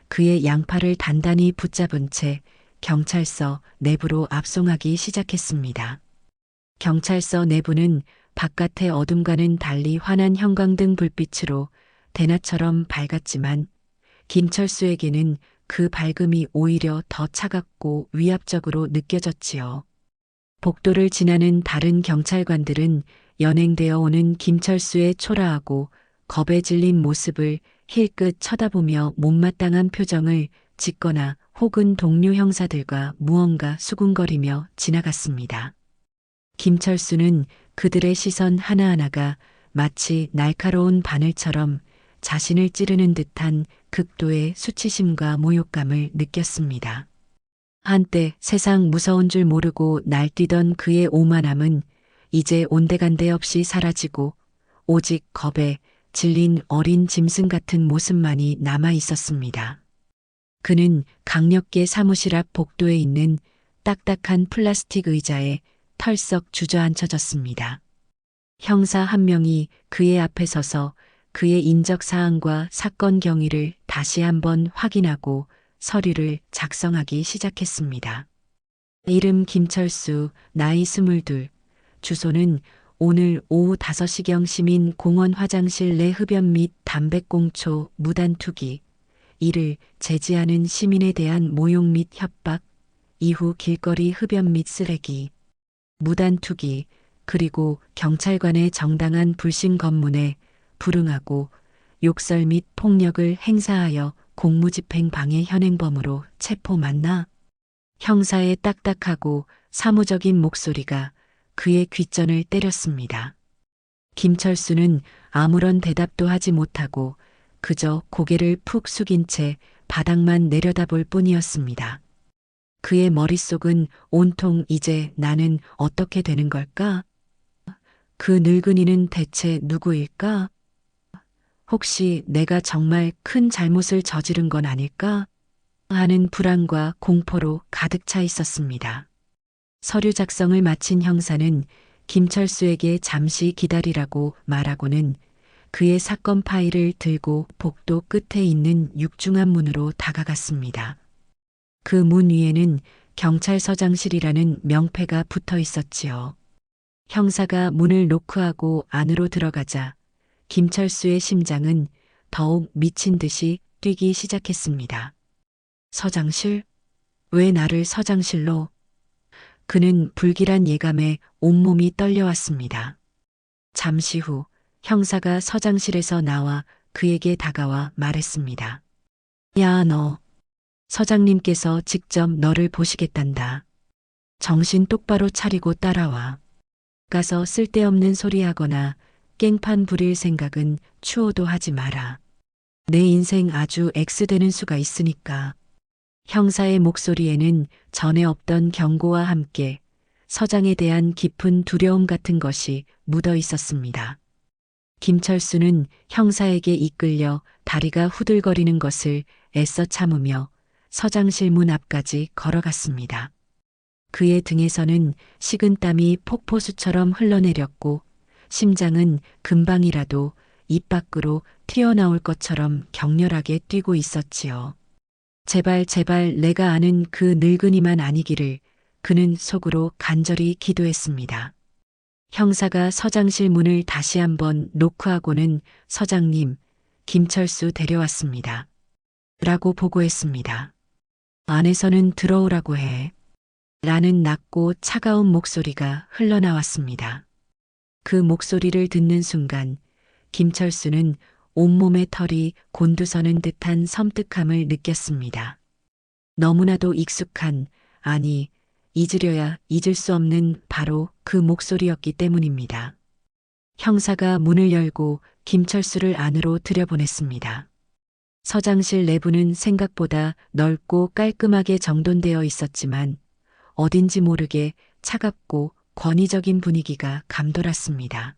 그의 양팔을 단단히 붙잡은 채 경찰서 내부로 압송하기 시작했습니다. 경찰서 내부는 바깥의 어둠과는 달리 환한 형광등 불빛으로 대낮처럼 밝았지만 김철수에게는 그 밝음이 오히려 더 차갑고 위압적으로 느껴졌지요. 복도를 지나는 다른 경찰관들은 연행되어 오는 김철수의 초라하고 겁에 질린 모습을 힐끗 쳐다보며 못마땅한 표정을 짓거나 혹은 동료 형사들과 무언가 수군거리며 지나갔습니다. 김철수는 그들의 시선 하나하나가 마치 날카로운 바늘처럼 자신을 찌르는 듯한 극도의 수치심과 모욕감을 느꼈습니다. 한때 세상 무서운 줄 모르고 날뛰던 그의 오만함은 이제 온데간데 없이 사라지고 오직 겁에 질린 어린 짐승 같은 모습만이 남아 있었습니다. 그는 강력계 사무실 앞 복도에 있는 딱딱한 플라스틱 의자에 털썩 주저앉혀졌습니다. 형사 한 명이 그의 앞에 서서 그의 인적 사항과 사건 경위를 다시 한번 확인하고 서류를 작성하기 시작했습니다. 이름 김철수, 나이 22, 주소는 오늘 오후 5시경 시민 공원 화장실 내 흡연 및 담배꽁초 무단 투기, 이를 제지하는 시민에 대한 모욕 및 협박, 이후 길거리 흡연 및 쓰레기, 무단 투기, 그리고 경찰관의 정당한 불신 검문에 불응하고 욕설 및 폭력을 행사하여 공무집행 방해 현행범으로 체포 맞나? 형사의 딱딱하고 사무적인 목소리가 그의 귓전을 때렸습니다. 김철수는 아무런 대답도 하지 못하고 그저 고개를 푹 숙인 채 바닥만 내려다볼 뿐이었습니다. 그의 머릿속은 온통 이제 나는 어떻게 되는 걸까? 그 늙은이는 대체 누구일까? 혹시 내가 정말 큰 잘못을 저지른 건 아닐까? 하는 불안과 공포로 가득 차 있었습니다. 서류 작성을 마친 형사는 김철수에게 잠시 기다리라고 말하고는 그의 사건 파일을 들고 복도 끝에 있는 육중한 문으로 다가갔습니다. 그 문 위에는 경찰서장실이라는 명패가 붙어 있었지요. 형사가 문을 노크하고 안으로 들어가자 김철수의 심장은 더욱 미친 듯이 뛰기 시작했습니다. 서장실? 왜 나를 서장실로? 그는 불길한 예감에 온몸이 떨려왔습니다. 잠시 후 형사가 서장실에서 나와 그에게 다가와 말했습니다. 야, 너. 서장님께서 직접 너를 보시겠단다. 정신 똑바로 차리고 따라와. 가서 쓸데없는 소리하거나 깽판 부릴 생각은 추호도 하지 마라. 내 인생 아주 X되는 수가 있으니까. 형사의 목소리에는 전에 없던 경고와 함께 서장에 대한 깊은 두려움 같은 것이 묻어 있었습니다. 김철수는 형사에게 이끌려 다리가 후들거리는 것을 애써 참으며 서장실 문 앞까지 걸어갔습니다. 그의 등에서는 식은땀이 폭포수처럼 흘러내렸고 심장은 금방이라도 입 밖으로 튀어나올 것처럼 격렬하게 뛰고 있었지요. 제발 제발 내가 아는 그 늙은이만 아니기를 그는 속으로 간절히 기도했습니다. 형사가 서장실 문을 다시 한번 노크하고는 서장님, 김철수 데려왔습니다. 라고 보고했습니다. 안에서는 들어오라고 해. 라는 낮고 차가운 목소리가 흘러나왔습니다. 그 목소리를 듣는 순간 김철수는 온몸의 털이 곤두서는 듯한 섬뜩함을 느꼈습니다. 너무나도 익숙한, 아니, 잊으려야 잊을 수 없는 바로 그 목소리였기 때문입니다. 형사가 문을 열고 김철수를 안으로 들여보냈습니다. 서장실 내부는 생각보다 넓고 깔끔하게 정돈되어 있었지만 어딘지 모르게 차갑고 권위적인 분위기가 감돌았습니다.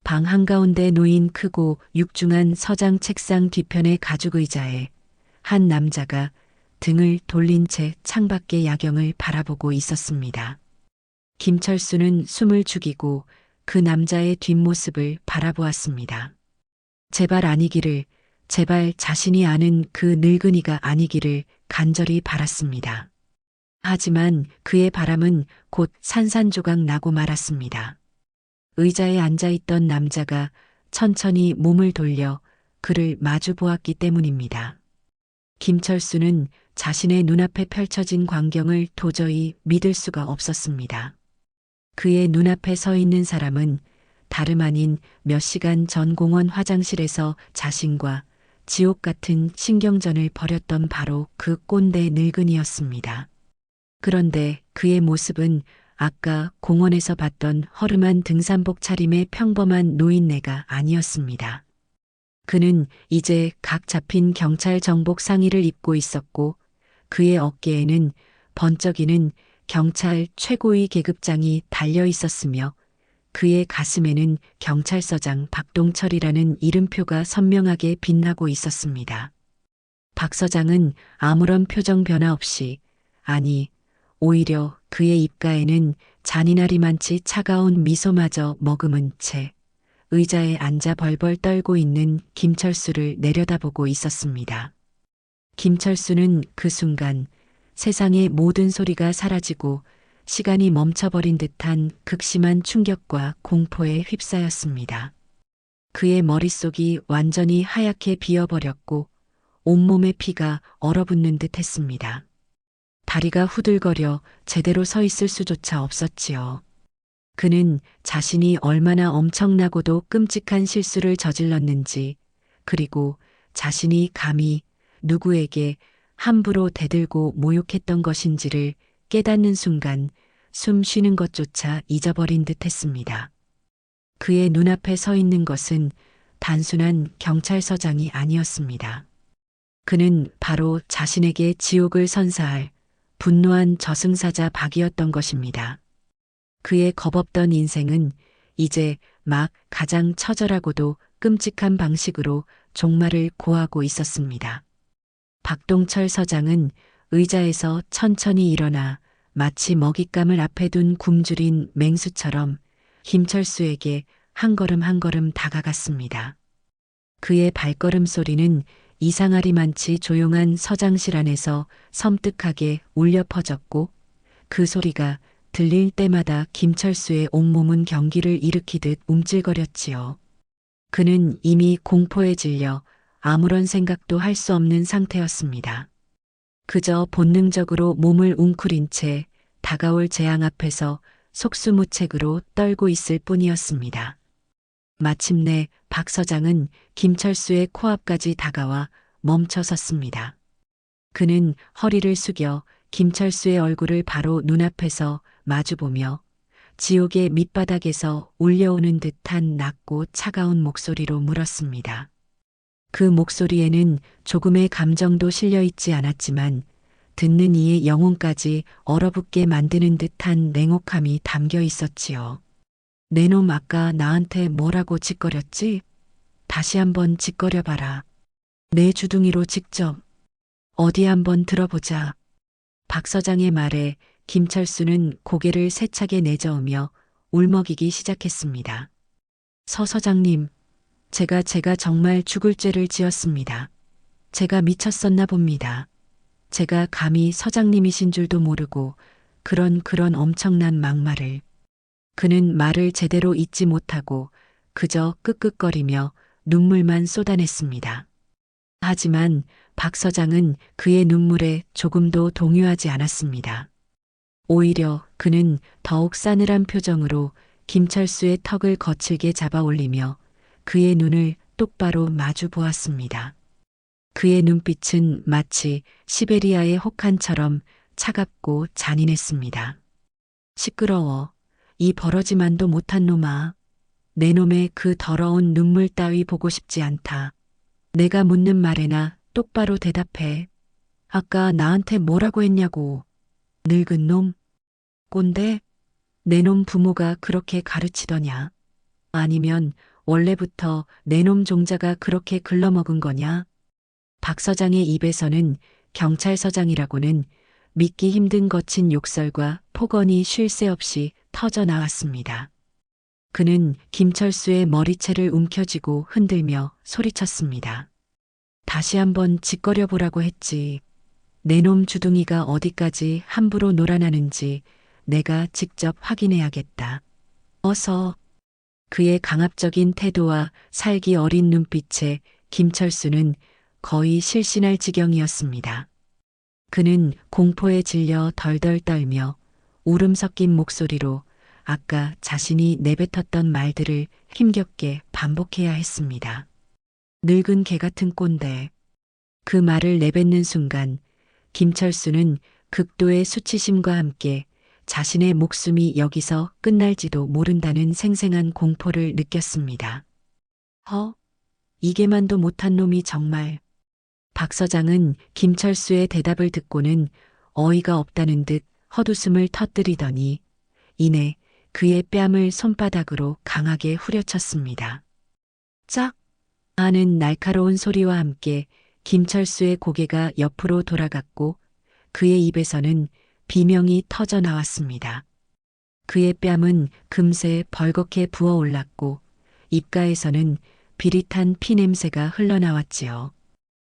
방 한가운데 놓인 크고 육중한 서장 책상 뒤편의 가죽 의자에 한 남자가 등을 돌린 채 창밖의 야경을 바라보고 있었습니다. 김철수는 숨을 죽이고 그 남자의 뒷모습을 바라보았습니다. 제발 아니기를, 제발 자신이 아는 그 늙은이가 아니기를 간절히 바랐습니다. 하지만 그의 바람은 곧 산산조각 나고 말았습니다. 의자에 앉아있던 남자가 천천히 몸을 돌려 그를 마주 보았기 때문입니다. 김철수는 자신의 눈앞에 펼쳐진 광경을 도저히 믿을 수가 없었습니다. 그의 눈앞에 서 있는 사람은 다름 아닌 몇 시간 전 공원 화장실에서 자신과 지옥 같은 신경전을 벌였던 바로 그 꼰대 늙은이였습니다. 그런데 그의 모습은 아까 공원에서 봤던 허름한 등산복 차림의 평범한 노인네가 아니었습니다. 그는 이제 각 잡힌 경찰 정복 상의를 입고 있었고 그의 어깨에는 번쩍이는 경찰 최고위 계급장이 달려 있었으며 그의 가슴에는 경찰서장 박동철이라는 이름표가 선명하게 빛나고 있었습니다. 박 서장은 아무런 표정 변화 없이, 아니, 오히려 그의 입가에는 잔인하리만치 차가운 미소마저 머금은 채 의자에 앉아 벌벌 떨고 있는 김철수를 내려다보고 있었습니다. 김철수는 그 순간 세상의 모든 소리가 사라지고 시간이 멈춰버린 듯한 극심한 충격과 공포에 휩싸였습니다. 그의 머릿속이 완전히 하얗게 비어버렸고 온몸의 피가 얼어붙는 듯 했습니다. 다리가 후들거려 제대로 서 있을 수조차 없었지요. 그는 자신이 얼마나 엄청나고도 끔찍한 실수를 저질렀는지, 그리고 자신이 감히 누구에게 함부로 대들고 모욕했던 것인지를 깨닫는 순간 숨 쉬는 것조차 잊어버린 듯 했습니다. 그의 눈앞에 서 있는 것은 단순한 경찰서장이 아니었습니다. 그는 바로 자신에게 지옥을 선사할 분노한 저승사자 박이었던 것입니다. 그의 겁없던 인생은 이제 막 가장 처절하고도 끔찍한 방식으로 종말을 고하고 있었습니다. 박동철 서장은 의자에서 천천히 일어나 마치 먹잇감을 앞에 둔 굶주린 맹수처럼 김철수에게 한 걸음 한 걸음 다가갔습니다. 그의 발걸음 소리는 이상하리만치 조용한 서장실 안에서 섬뜩하게 울려 퍼졌고 그 소리가 들릴 때마다 김철수의 온몸은 경기를 일으키듯 움찔거렸지요. 그는 이미 공포에 질려 아무런 생각도 할 수 없는 상태였습니다. 그저 본능적으로 몸을 웅크린 채 다가올 재앙 앞에서 속수무책으로 떨고 있을 뿐이었습니다. 마침내 박 서장은 김철수의 코앞까지 다가와 멈춰 섰습니다. 그는 허리를 숙여 김철수의 얼굴을 바로 눈앞에서 마주보며 지옥의 밑바닥에서 울려오는 듯한 낮고 차가운 목소리로 물었습니다. 그 목소리에는 조금의 감정도 실려 있지 않았지만 듣는 이의 영혼까지 얼어붙게 만드는 듯한 냉혹함이 담겨 있었지요. 내 놈 아까 나한테 뭐라고 짓거렸지? 다시 한번 짓거려봐라. 내 주둥이로 직접. 어디 한번 들어보자. 박 서장의 말에 김철수는 고개를 세차게 내저으며 울먹이기 시작했습니다. 서 서장님, 제가 정말 죽을 죄를 지었습니다. 제가 미쳤었나 봅니다. 제가 감히 서장님이신 줄도 모르고 그런 엄청난 막말을. 그는 말을 제대로 잇지 못하고 그저 끄끄거리며 눈물만 쏟아냈습니다. 하지만 박 서장은 그의 눈물에 조금도 동요하지 않았습니다. 오히려 그는 더욱 싸늘한 표정으로 김철수의 턱을 거칠게 잡아 올리며 그의 눈을 똑바로 마주 보았습니다. 그의 눈빛은 마치 시베리아의 혹한처럼 차갑고 잔인했습니다. 시끄러워. 이 버러지만도 못한 놈아. 내 놈의 그 더러운 눈물 따위 보고 싶지 않다. 내가 묻는 말에나 똑바로 대답해. 아까 나한테 뭐라고 했냐고. 늙은 놈? 꼰대? 내 놈 부모가 그렇게 가르치더냐? 아니면 원래부터 내 놈 종자가 그렇게 글러먹은 거냐? 박 서장의 입에서는 경찰서장이라고는 믿기 힘든 거친 욕설과 폭언이 쉴 새 없이 터져 나왔습니다. 그는 김철수의 머리채를 움켜쥐고 흔들며 소리쳤습니다. 다시 한번 짓거려 보라고 했지. 내 놈 주둥이가 어디까지 함부로 놀아나는지 내가 직접 확인해야겠다. 어서. 그의 강압적인 태도와 살기 어린 눈빛에 김철수는 거의 실신할 지경이었습니다. 그는 공포에 질려 덜덜 떨며 울음 섞인 목소리로 아까 자신이 내뱉었던 말들을 힘겹게 반복해야 했습니다. 늙은 개 같은 꼰대. 그 말을 내뱉는 순간 김철수는 극도의 수치심과 함께 자신의 목숨이 여기서 끝날지도 모른다는 생생한 공포를 느꼈습니다. 이게만도 못한 놈이 정말. 박 서장은 김철수의 대답을 듣고는 어이가 없다는 듯 헛웃음을 터뜨리더니 이내 그의 뺨을 손바닥으로 강하게 후려쳤습니다. 짝! 하는 날카로운 소리와 함께 김철수의 고개가 옆으로 돌아갔고 그의 입에서는 비명이 터져 나왔습니다. 그의 뺨은 금세 벌겋게 부어올랐고 입가에서는 비릿한 피 냄새가 흘러나왔지요.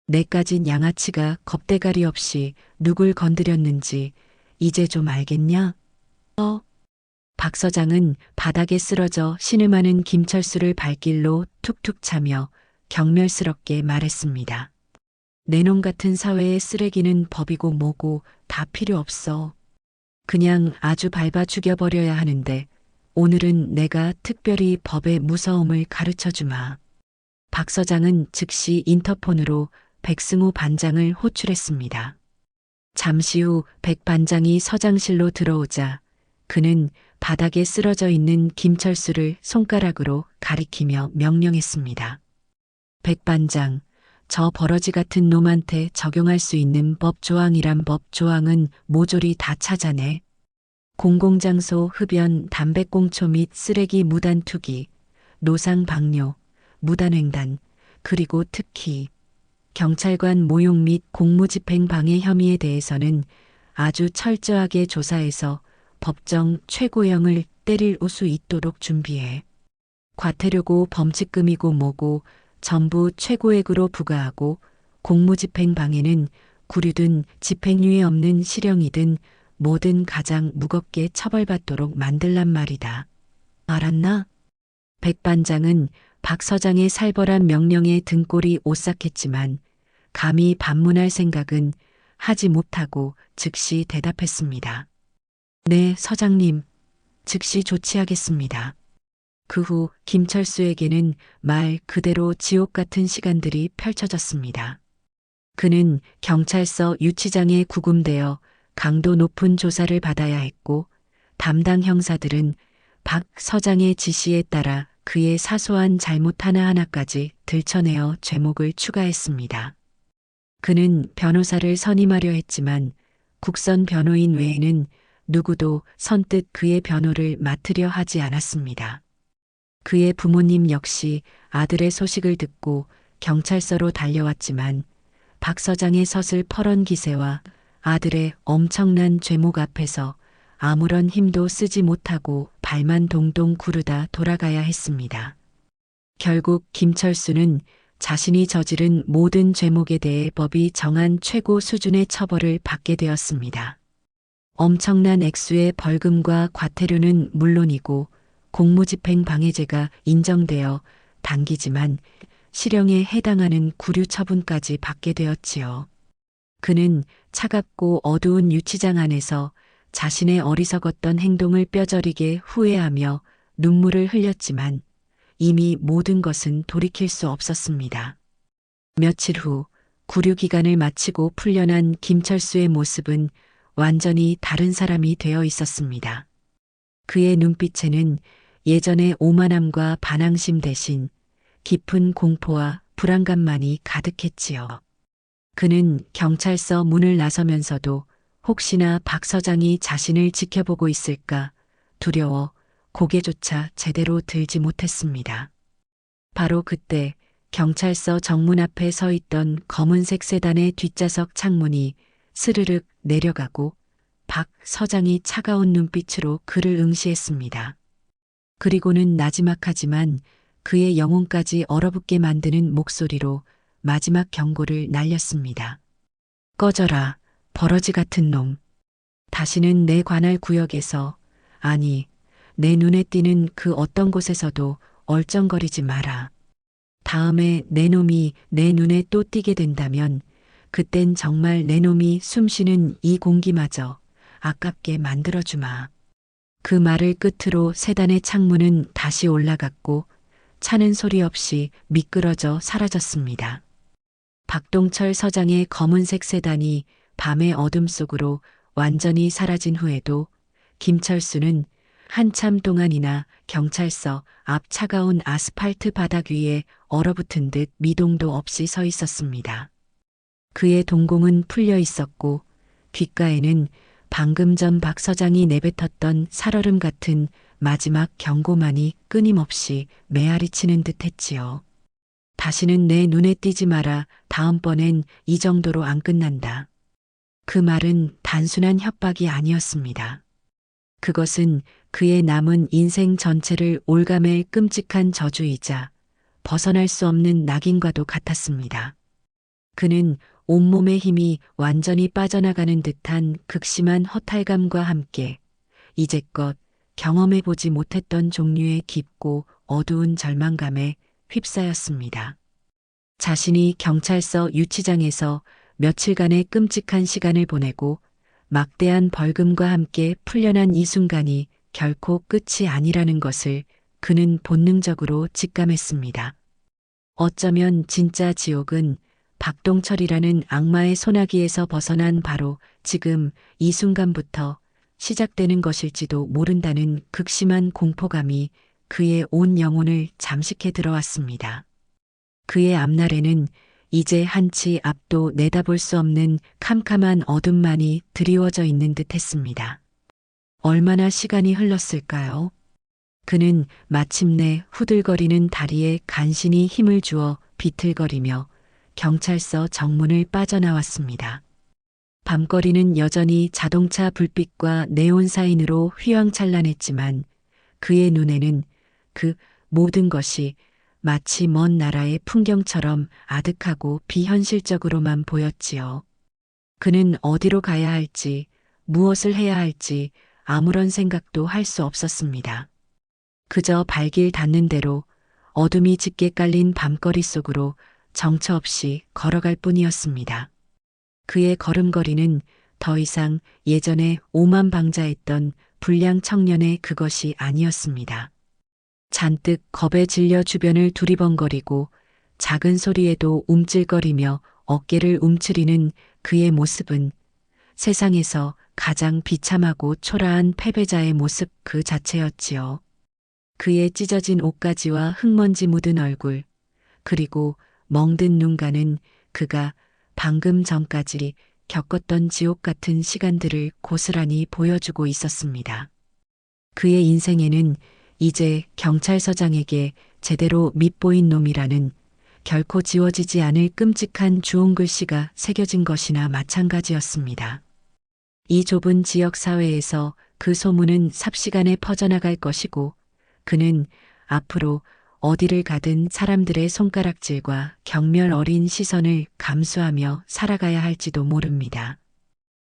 내까진 양아치가 겁대가리 없이 누굴 건드렸는지 이제 좀 알겠냐? 박 서장은 바닥에 쓰러져 신음하는 김철수를 발길로 툭툭 차며 경멸스럽게 말했습니다. 내 놈 같은 사회의 쓰레기는 법이고 뭐고 다 필요 없어. 그냥 아주 밟아 죽여버려야 하는데 오늘은 내가 특별히 법의 무서움을 가르쳐주마. 박 서장은 즉시 인터폰으로 백승호 반장을 호출했습니다. 잠시 후 백 반장이 서장실로 들어오자 그는 바닥에 쓰러져 있는 김철수를 손가락으로 가리키며 명령했습니다. 백 반장, 저 버러지 같은 놈한테 적용할 수 있는 법 조항이란 법 조항은 모조리 다 찾아내. 공공장소 흡연, 담배꽁초 및 쓰레기 무단 투기, 노상 방뇨, 무단횡단, 그리고 특히 경찰관 모욕 및 공무집행 방해 혐의에 대해서는 아주 철저하게 조사해서 법정 최고형을 때릴 수 있도록 준비해. 과태료고 범칙금이고 뭐고 전부 최고액으로 부과하고 공무집행 방해는 구류든 집행유예 없는 실형이든 뭐든 가장 무겁게 처벌받도록 만들란 말이다. 알았나? 백 반장은 박 서장의 살벌한 명령에 등골이 오싹했지만 감히 반문할 생각은 하지 못하고 즉시 대답했습니다. 네, 서장님. 즉시 조치하겠습니다. 그 후 김철수에게는 말 그대로 지옥 같은 시간들이 펼쳐졌습니다. 그는 경찰서 유치장에 구금되어 강도 높은 조사를 받아야 했고 담당 형사들은 박 서장의 지시에 따라 그의 사소한 잘못 하나하나까지 들춰내어 죄목을 추가했습니다. 그는 변호사를 선임하려 했지만 국선 변호인 외에는 누구도 선뜻 그의 변호를 맡으려 하지 않았습니다. 그의 부모님 역시 아들의 소식을 듣고 경찰서로 달려왔지만 박 서장의 서슬퍼런 기세와 아들의 엄청난 죄목 앞에서 아무런 힘도 쓰지 못하고 발만 동동 구르다 돌아가야 했습니다. 결국 김철수는 자신이 저지른 모든 죄목에 대해 법이 정한 최고 수준의 처벌을 받게 되었습니다. 엄청난 액수의 벌금과 과태료는 물론이고 공무집행 방해죄가 인정되어 당기지만 실형에 해당하는 구류 처분까지 받게 되었지요. 그는 차갑고 어두운 유치장 안에서 자신의 어리석었던 행동을 뼈저리게 후회하며 눈물을 흘렸지만 이미 모든 것은 돌이킬 수 없었습니다. 며칠 후 구류 기간을 마치고 풀려난 김철수의 모습은 완전히 다른 사람이 되어 있었습니다. 그의 눈빛에는 예전의 오만함과 반항심 대신 깊은 공포와 불안감만이 가득했지요. 그는 경찰서 문을 나서면서도 혹시나 박 서장이 자신을 지켜보고 있을까 두려워 고개조차 제대로 들지 못했습니다. 바로 그때 경찰서 정문 앞에 서 있던 검은색 세단의 뒷좌석 창문이 스르륵 내려가고 박 서장이 차가운 눈빛으로 그를 응시했습니다. 그리고는 나지막하지만 그의 영혼까지 얼어붙게 만드는 목소리로 마지막 경고를 날렸습니다. 꺼져라, 버러지 같은 놈. 다시는 내 관할 구역에서, 아니, 내 눈에 띄는 그 어떤 곳에서도 얼쩡거리지 마라. 다음에 내 놈이 내 눈에 또 띄게 된다면 그땐 정말 내 놈이 숨쉬는 이 공기마저 아깝게 만들어주마. 그 말을 끝으로 세단의 창문은 다시 올라갔고 차는 소리 없이 미끄러져 사라졌습니다. 박동철 서장의 검은색 세단이 밤의 어둠 속으로 완전히 사라진 후에도 김철수는 한참 동안이나 경찰서 앞 차가운 아스팔트 바닥 위에 얼어붙은 듯 미동도 없이 서 있었습니다. 그의 동공은 풀려 있었고 귓가에는 방금 전 박 서장이 내뱉었던 살얼음 같은 마지막 경고만이 끊임없이 메아리치는 듯 했지요. 다시는 내 눈에 띄지 마라. 다음번엔 이 정도로 안 끝난다. 그 말은 단순한 협박이 아니었습니다. 그것은 그의 남은 인생 전체를 올가맬 끔찍한 저주이자 벗어날 수 없는 낙인과도 같았습니다. 그는 온몸의 힘이 완전히 빠져나가는 듯한 극심한 허탈감과 함께 이제껏 경험해보지 못했던 종류의 깊고 어두운 절망감에 휩싸였습니다. 자신이 경찰서 유치장에서 며칠간의 끔찍한 시간을 보내고 막대한 벌금과 함께 풀려난 이 순간이 결코 끝이 아니라는 것을 그는 본능적으로 직감했습니다. 어쩌면 진짜 지옥은 박동철이라는 악마의 소나기에서 벗어난 바로 지금 이 순간부터 시작되는 것일지도 모른다는 극심한 공포감이 그의 온 영혼을 잠식해 들어왔습니다. 그의 앞날에는 이제 한치 앞도 내다볼 수 없는 캄캄한 어둠만이 드리워져 있는 듯 했습니다. 얼마나 시간이 흘렀을까요? 그는 마침내 후들거리는 다리에 간신히 힘을 주어 비틀거리며 경찰서 정문을 빠져나왔습니다. 밤거리는 여전히 자동차 불빛과 네온 사인으로 휘황찬란했지만 그의 눈에는 그 모든 것이 마치 먼 나라의 풍경처럼 아득하고 비현실적으로만 보였지요. 그는 어디로 가야 할지, 무엇을 해야 할지 아무런 생각도 할 수 없었습니다. 그저 발길 닿는 대로 어둠이 짙게 깔린 밤거리 속으로 정처 없이 걸어갈 뿐이었습니다. 그의 걸음걸이는 더 이상 예전에 오만방자했던 불량 청년의 그것이 아니었습니다. 잔뜩 겁에 질려 주변을 두리번거리고 작은 소리에도 움찔거리며 어깨를 움츠리는 그의 모습은 세상에서 가장 비참하고 초라한 패배자의 모습 그 자체였지요. 그의 찢어진 옷가지와 흙먼지 묻은 얼굴, 그리고 멍든 눈가는 그가 방금 전까지 겪었던 지옥 같은 시간들을 고스란히 보여주고 있었습니다. 그의 인생에는 이제 경찰서장에게 제대로 밉보인 놈이라는 결코 지워지지 않을 끔찍한 주홍 글씨가 새겨진 것이나 마찬가지였습니다. 이 좁은 지역 사회에서 그 소문은 삽시간에 퍼져나갈 것이고 그는 앞으로 어디를 가든 사람들의 손가락질과 경멸 어린 시선을 감수하며 살아가야 할지도 모릅니다.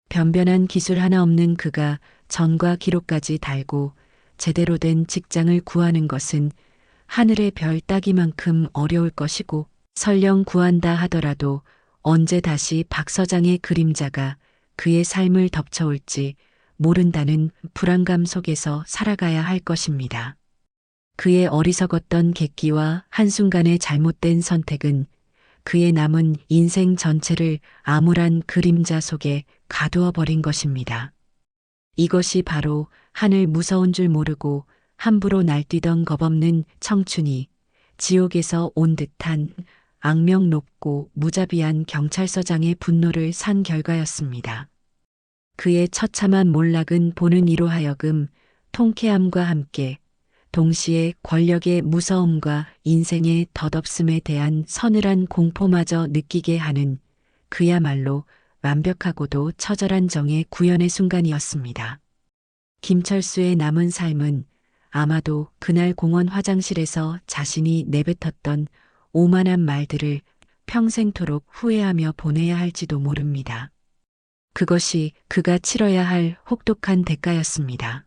변변한 기술 하나 없는 그가 전과 기록까지 달고 제대로 된 직장을 구하는 것은 하늘의 별 따기만큼 어려울 것이고 설령 구한다 하더라도 언제 다시 박 서장의 그림자가 그의 삶을 덮쳐올지 모른다는 불안감 속에서 살아가야 할 것입니다. 그의 어리석었던 객기와 한순간의 잘못된 선택은 그의 남은 인생 전체를 암울한 그림자 속에 가두어 버린 것입니다. 이것이 바로 하늘 무서운 줄 모르고 함부로 날뛰던 겁없는 청춘이 지옥에서 온 듯한 악명 높고 무자비한 경찰서장의 분노를 산 결과였습니다. 그의 처참한 몰락은 보는 이로 하여금 통쾌함과 함께 동시에 권력의 무서움과 인생의 덧없음에 대한 서늘한 공포마저 느끼게 하는 그야말로 완벽하고도 처절한 정의 구현의 순간이었습니다. 김철수의 남은 삶은 아마도 그날 공원 화장실에서 자신이 내뱉었던 오만한 말들을 평생토록 후회하며 보내야 할지도 모릅니다. 그것이 그가 치러야 할 혹독한 대가였습니다.